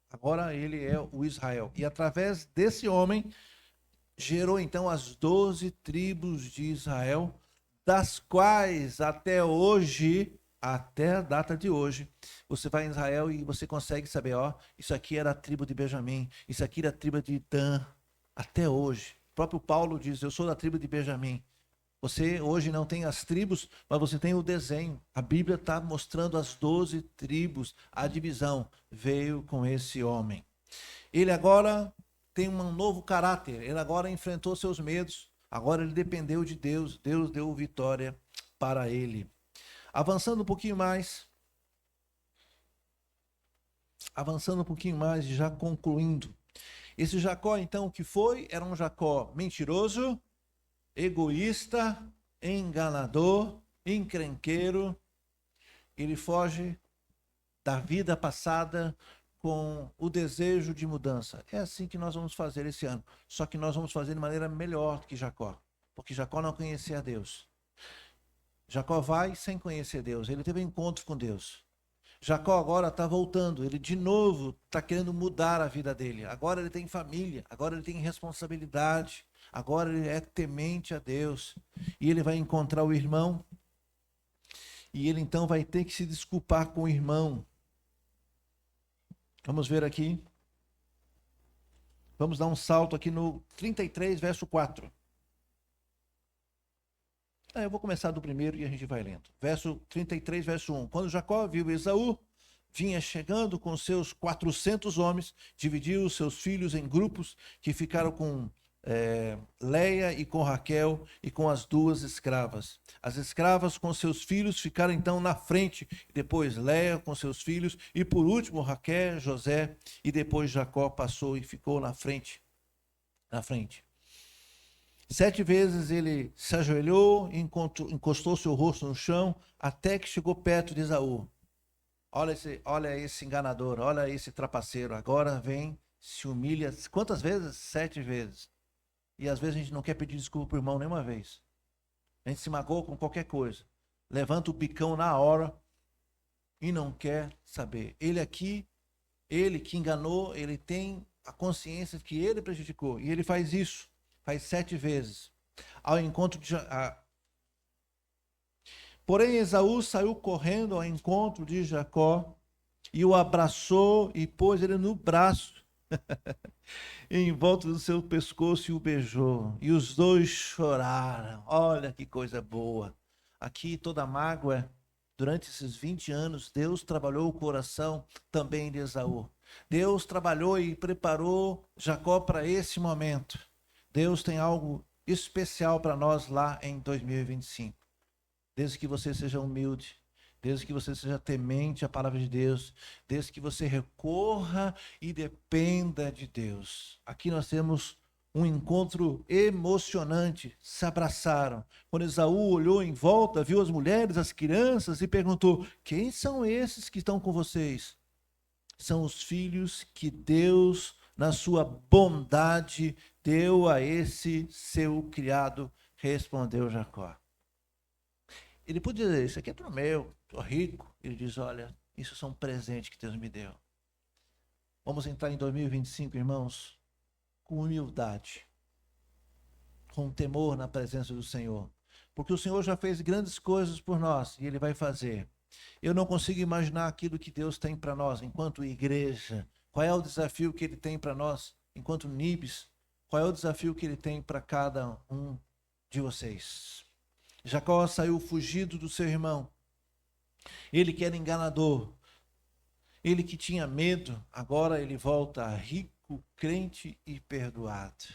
Agora ele é o Israel. E através desse homem, gerou então as 12 tribos de Israel, das quais até hoje, até a data de hoje, você vai em Israel e você consegue saber, ó, isso aqui era a tribo de Benjamim, isso aqui era a tribo de Dan, até hoje. O próprio Paulo diz, eu sou da tribo de Benjamim. Você hoje não tem as tribos, mas você tem o desenho. A Bíblia está mostrando as 12 tribos, a divisão veio com esse homem. Ele agora tem um novo caráter, ele agora enfrentou seus medos, agora ele dependeu de Deus, Deus deu vitória para ele. Avançando um pouquinho mais, avançando um pouquinho mais e já concluindo. Esse Jacó, então, que foi? Era um Jacó mentiroso, egoísta, enganador, encrenqueiro. Ele foge da vida passada com o desejo de mudança. É assim que nós vamos fazer esse ano. Só que nós vamos fazer de maneira melhor que Jacó. Porque Jacó não conhecia Deus. Jacó vai sem conhecer Deus. Ele teve um encontro com Deus. Jacó agora está voltando. Ele de novo está querendo mudar a vida dele. Agora ele tem família. Agora ele tem responsabilidade. Agora ele é temente a Deus. E ele vai encontrar o irmão. E ele então vai ter que se desculpar com o irmão. Vamos ver aqui. Vamos dar um salto aqui no 33, verso 4. Eu vou começar do primeiro e a gente vai lendo. Verso 33, verso 1. Quando Jacó viu Esaú, vinha chegando com seus 400 homens, dividiu os seus filhos em grupos que ficaram com Leia e com Raquel e com as duas escravas. As escravas com seus filhos ficaram então na frente, depois Leia com seus filhos e por último Raquel, José e depois Jacó passou e ficou na frente. 7 vezes ele se ajoelhou, encostou seu rosto no chão, até que chegou perto de Esaú. Olha esse enganador, olha esse trapaceiro. Agora vem, se humilha. Quantas vezes? 7 vezes. E às vezes a gente não quer pedir desculpa para o irmão nenhuma vez. A gente se magoou com qualquer coisa. Levanta o bicão na hora e não quer saber. Ele aqui, ele que enganou, ele tem a consciência de que ele prejudicou. E ele faz isso. Faz 7 vezes. Ao encontro de... Porém, Esaú saiu correndo ao encontro de Jacó e o abraçou e pôs ele no braço, em volta do seu pescoço e o beijou. E os dois choraram. Olha que coisa boa. Aqui toda mágoa, durante esses 20 anos, Deus trabalhou o coração também de Esaú. Deus trabalhou e preparou Jacó para esse momento. Deus tem algo especial para nós lá em 2025. Desde que você seja humilde, desde que você seja temente à palavra de Deus, desde que você recorra e dependa de Deus. Aqui nós temos um encontro emocionante, se abraçaram. Quando Esaú olhou em volta, viu as mulheres, as crianças e perguntou: quem são esses que estão com vocês? São os filhos que Deus, na sua bondade, deu a esse seu criado, respondeu Jacó. Ele podia dizer: isso aqui é tudo meu, estou rico. Ele diz: olha, isso são presentes que Deus me deu. Vamos entrar em 2025, irmãos, com humildade, com temor na presença do Senhor. Porque o Senhor já fez grandes coisas por nós e Ele vai fazer. Eu não consigo imaginar aquilo que Deus tem para nós enquanto igreja. Qual é o desafio que Ele tem para nós enquanto NIBS? Qual é o desafio que Ele tem para cada um de vocês? Jacó saiu fugido do seu irmão. Ele que era enganador, ele que tinha medo, agora ele volta rico, crente e perdoado.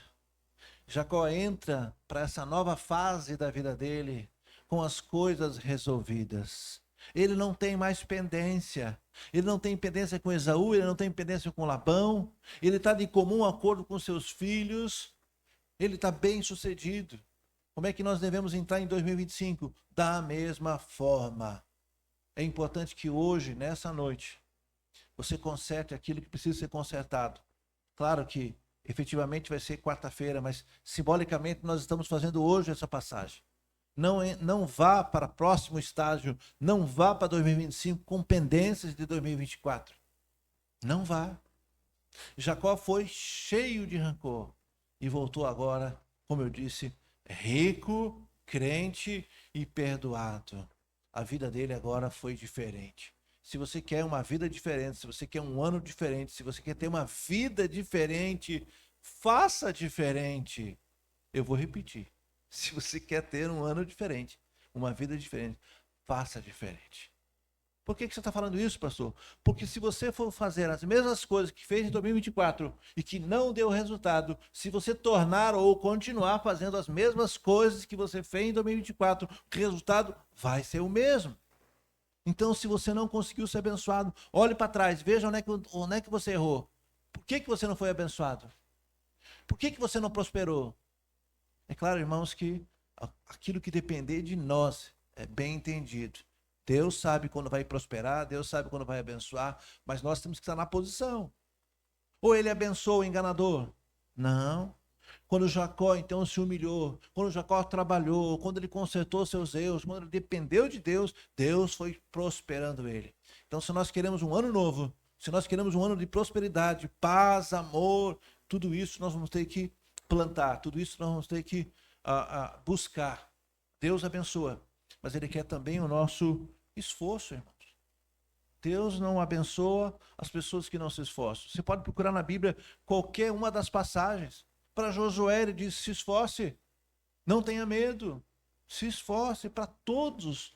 Jacó entra para essa nova fase da vida dele com as coisas resolvidas. Ele não tem mais pendência. Ele não tem pendência com Esaú, ele não tem pendência com Labão. Ele está de comum acordo com seus filhos. Ele está bem sucedido. Como é que nós devemos entrar em 2025? Da mesma forma. É importante que hoje, nessa noite, você conserte aquilo que precisa ser consertado. Claro que efetivamente vai ser quarta-feira, mas simbolicamente nós estamos fazendo hoje essa passagem. Não vá para o próximo estágio, não vá para 2025 com pendências de 2024. Não vá. Jacó foi cheio de rancor e voltou agora, como eu disse, rico, crente e perdoado. A vida dele agora foi diferente. Se você quer uma vida diferente, se você quer um ano diferente, se você quer ter uma vida diferente, faça diferente. Eu vou repetir. Se você quer ter um ano diferente, uma vida diferente, faça diferente. Por que você está falando isso, pastor? Porque se você for fazer as mesmas coisas que fez em 2024 e que não deu resultado, se você tornar ou continuar fazendo as mesmas coisas que você fez em 2024, o resultado vai ser o mesmo. Então, se você não conseguiu ser abençoado, olhe para trás, veja onde é que você errou. Por que você não foi abençoado? Por que você não prosperou? É claro, irmãos, que aquilo que depender de nós é bem entendido. Deus sabe quando vai prosperar, Deus sabe quando vai abençoar, mas nós temos que estar na posição. Ou ele abençoa o enganador? Não. Quando Jacó então se humilhou, quando Jacó trabalhou, quando ele consertou seus erros, quando ele dependeu de Deus, Deus foi prosperando ele. Então, se nós queremos um ano novo, se nós queremos um ano de prosperidade, paz, amor, tudo isso nós vamos ter que plantar, tudo isso nós vamos ter que buscar. Deus abençoa, mas Ele quer também o nosso esforço, irmãos. Deus não abençoa as pessoas que não se esforçam. Você pode procurar na Bíblia qualquer uma das passagens. Para Josué ele diz, se esforce, não tenha medo, se esforce. Para todos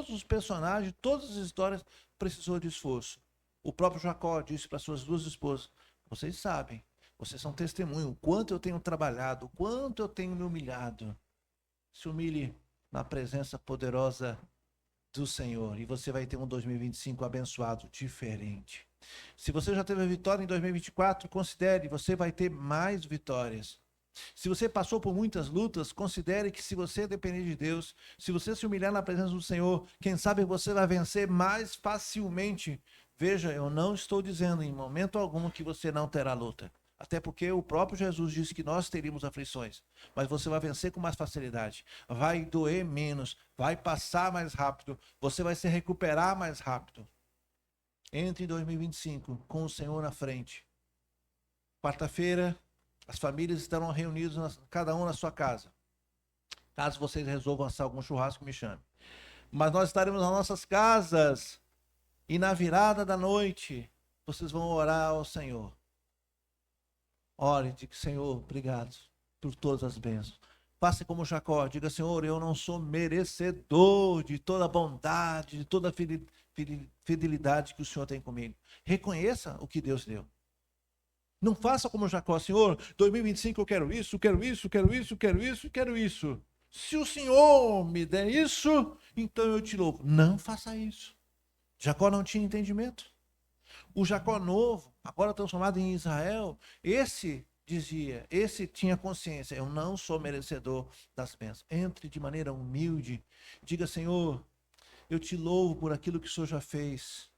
os personagens, todas as histórias precisou de esforço. O próprio Jacó disse para suas duas esposas, vocês sabem, vocês são testemunho, o quanto eu tenho trabalhado, o quanto eu tenho me humilhado. Se humilhe na presença poderosa do Senhor e você vai ter um 2025 abençoado, diferente. Se você já teve vitória em 2024, considere, você vai ter mais vitórias. Se você passou por muitas lutas, considere que se você depender de Deus, se você se humilhar na presença do Senhor, quem sabe você vai vencer mais facilmente. Veja, eu não estou dizendo em momento algum que você não terá luta. Até porque o próprio Jesus disse que nós teríamos aflições, mas você vai vencer com mais facilidade, vai doer menos, vai passar mais rápido, você vai se recuperar mais rápido. Entre em 2025 com o Senhor na frente. Quarta-feira, as famílias estarão reunidas, cada um na sua casa. Caso vocês resolvam assar algum churrasco, me chame. Mas nós estaremos nas nossas casas e na virada da noite, vocês vão orar ao Senhor. Ore, diga, Senhor, obrigado por todas as bênçãos. Faça como Jacó, diga, Senhor, eu não sou merecedor de toda a bondade, de toda a fidelidade que o Senhor tem comigo. Reconheça o que Deus deu. Não faça como Jacó, Senhor, 2025 eu quero isso, quero isso, quero isso, quero isso, quero isso. Se o Senhor me der isso, então eu te louvo. Não faça isso. Jacó não tinha entendimento. O Jacó novo, agora transformado em Israel, esse tinha consciência, eu não sou merecedor das bênçãos. Entre de maneira humilde, diga, Senhor, eu te louvo por aquilo que o Senhor já fez.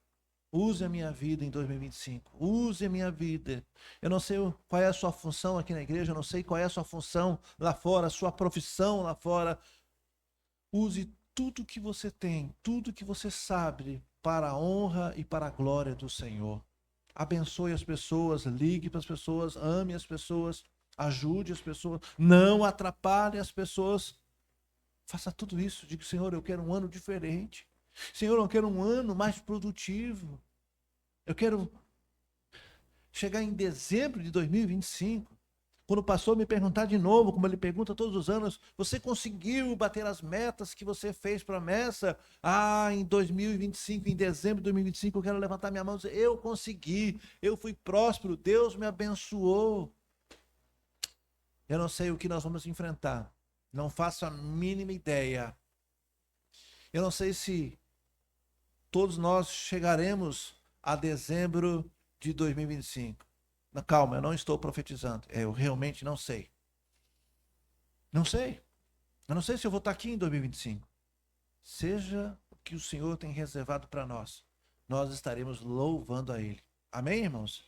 Use a minha vida em 2025, use a minha vida. Eu não sei qual é a sua função aqui na igreja, eu não sei qual é a sua função lá fora, a sua profissão lá fora. Use tudo que você tem, tudo que você sabe, para a honra e para a glória do Senhor. Abençoe as pessoas, ligue para as pessoas, ame as pessoas, ajude as pessoas, não atrapalhe as pessoas. Faça tudo isso. Diga, Senhor, eu quero um ano diferente. Senhor, eu quero um ano mais produtivo. Eu quero chegar em dezembro de 2025. Quando o pastor me perguntar de novo, como ele pergunta todos os anos, você conseguiu bater as metas que você fez promessa? Em 2025, em dezembro de 2025, eu quero levantar minha mão e dizer, eu consegui, eu fui próspero, Deus me abençoou. Eu não sei o que nós vamos enfrentar, não faço a mínima ideia. Eu não sei se todos nós chegaremos a dezembro de 2025. Calma, eu não estou profetizando. Eu realmente não sei. Não sei. Eu não sei se eu vou estar aqui em 2025. Seja o que o Senhor tem reservado para nós, nós estaremos louvando a Ele. Amém, irmãos?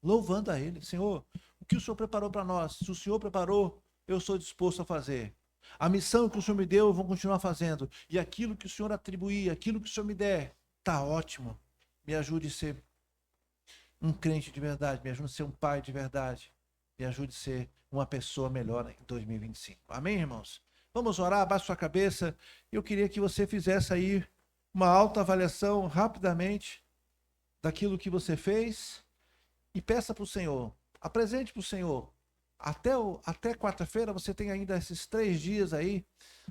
Louvando a Ele. Senhor, o que o Senhor preparou para nós? Se o Senhor preparou, eu sou disposto a fazer. A missão que o Senhor me deu, eu vou continuar fazendo. E aquilo que o Senhor atribuir, aquilo que o Senhor me der, está ótimo. Me ajude a ser um crente de verdade, me ajude a ser um pai de verdade, me ajude a ser uma pessoa melhor em 2025. Amém, irmãos? Vamos orar, abaixe sua cabeça. Eu queria que você fizesse aí uma autoavaliação rapidamente daquilo que você fez e peça para o Senhor, apresente para o Senhor. Até quarta-feira você tem ainda esses 3 dias aí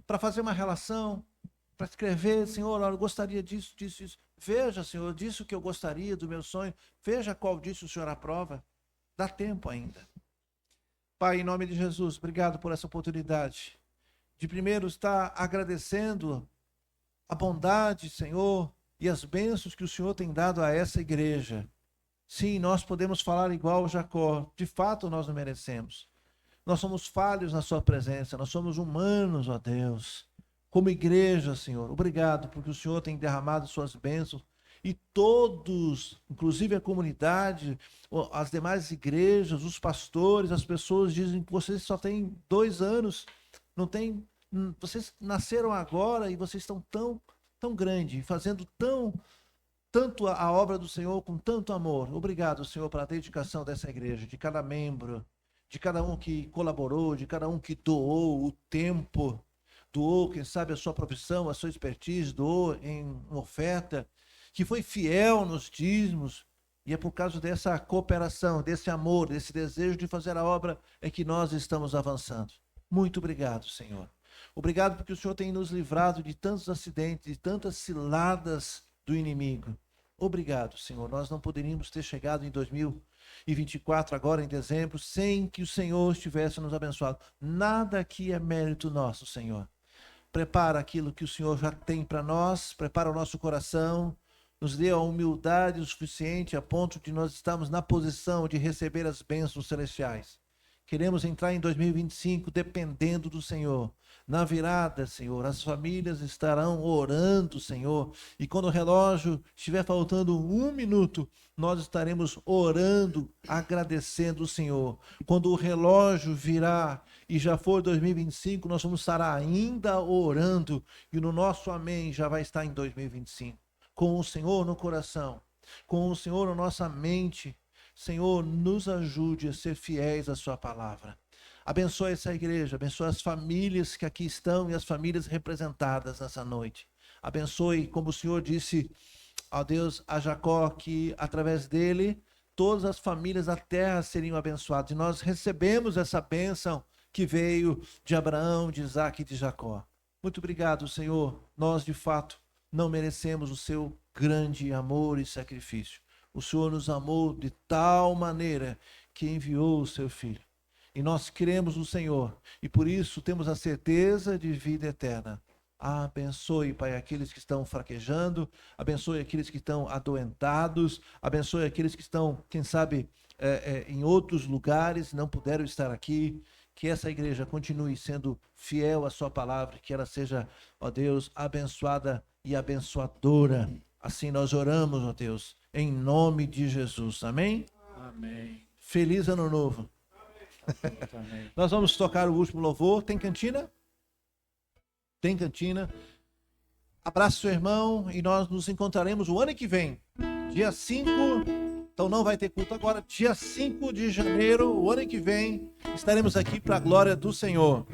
para fazer uma relação, para escrever, Senhor, eu gostaria disso, disso, isso. Veja, Senhor, disso que eu gostaria, do meu sonho. Veja qual disso o Senhor aprova. Dá tempo ainda. Pai, em nome de Jesus, obrigado por essa oportunidade de primeiro estar agradecendo a bondade, Senhor, e as bênçãos que o Senhor tem dado a essa igreja. Sim, nós podemos falar igual Jacó. De fato, nós não merecemos. Nós somos falhos na sua presença. Nós somos humanos, ó Deus. Como igreja, Senhor, obrigado porque o Senhor tem derramado suas bênçãos. E todos, inclusive a comunidade, as demais igrejas, os pastores, as pessoas dizem que vocês só têm 2 anos. Não tem, vocês nasceram agora e vocês estão tão grande, fazendo tanto a obra do Senhor com tanto amor. Obrigado, Senhor, pela dedicação dessa igreja, de cada membro, de cada um que colaborou, de cada um que doou o tempo, doou, quem sabe, a sua profissão, a sua expertise, doou em oferta, que foi fiel nos dízimos. E é por causa dessa cooperação, desse amor, desse desejo de fazer a obra é que nós estamos avançando. Muito obrigado, Senhor. Obrigado porque o Senhor tem nos livrado de tantos acidentes, de tantas ciladas do inimigo. Obrigado, Senhor. Nós não poderíamos ter chegado em 2024, agora em dezembro, sem que o Senhor estivesse nos abençoado. Nada aqui é mérito nosso, Senhor. Prepara aquilo que o Senhor já tem para nós, prepara o nosso coração, nos dê a humildade o suficiente a ponto de nós estarmos na posição de receber as bênçãos celestiais. Queremos entrar em 2025 dependendo do Senhor. Na virada, Senhor, as famílias estarão orando, Senhor. E quando o relógio estiver faltando 1 minuto, nós estaremos orando, agradecendo o Senhor. Quando o relógio virar e já for 2025, nós vamos estar ainda orando. E no nosso amém já vai estar em 2025. Com o Senhor no coração, com o Senhor na nossa mente. Senhor, nos ajude a ser fiéis à sua palavra. Abençoe essa igreja, abençoe as famílias que aqui estão e as famílias representadas nessa noite. Abençoe, como o Senhor disse, ó Deus, a Jacó, que através dele todas as famílias da terra seriam abençoadas. E nós recebemos essa bênção que veio de Abraão, de Isaque e de Jacó. Muito obrigado, Senhor. Nós, de fato, não merecemos o seu grande amor e sacrifício. O Senhor nos amou de tal maneira que enviou o seu Filho. E nós cremos no Senhor. E por isso temos a certeza de vida eterna. Abençoe, Pai, aqueles que estão fraquejando. Abençoe aqueles que estão adoentados. Abençoe aqueles que estão, quem sabe, em outros lugares, não puderam estar aqui. Que essa igreja continue sendo fiel à sua palavra. Que ela seja, ó Deus, abençoada e abençoadora. Assim nós oramos, ó Deus, em nome de Jesus. Amém? Amém. Feliz Ano Novo. Amém. Nós vamos tocar o último louvor. Tem cantina? Tem cantina. Abraça seu irmão e nós nos encontraremos o ano que vem. Dia 5, então não vai ter culto agora. Dia 5 de janeiro, o ano que vem, estaremos aqui para a glória do Senhor.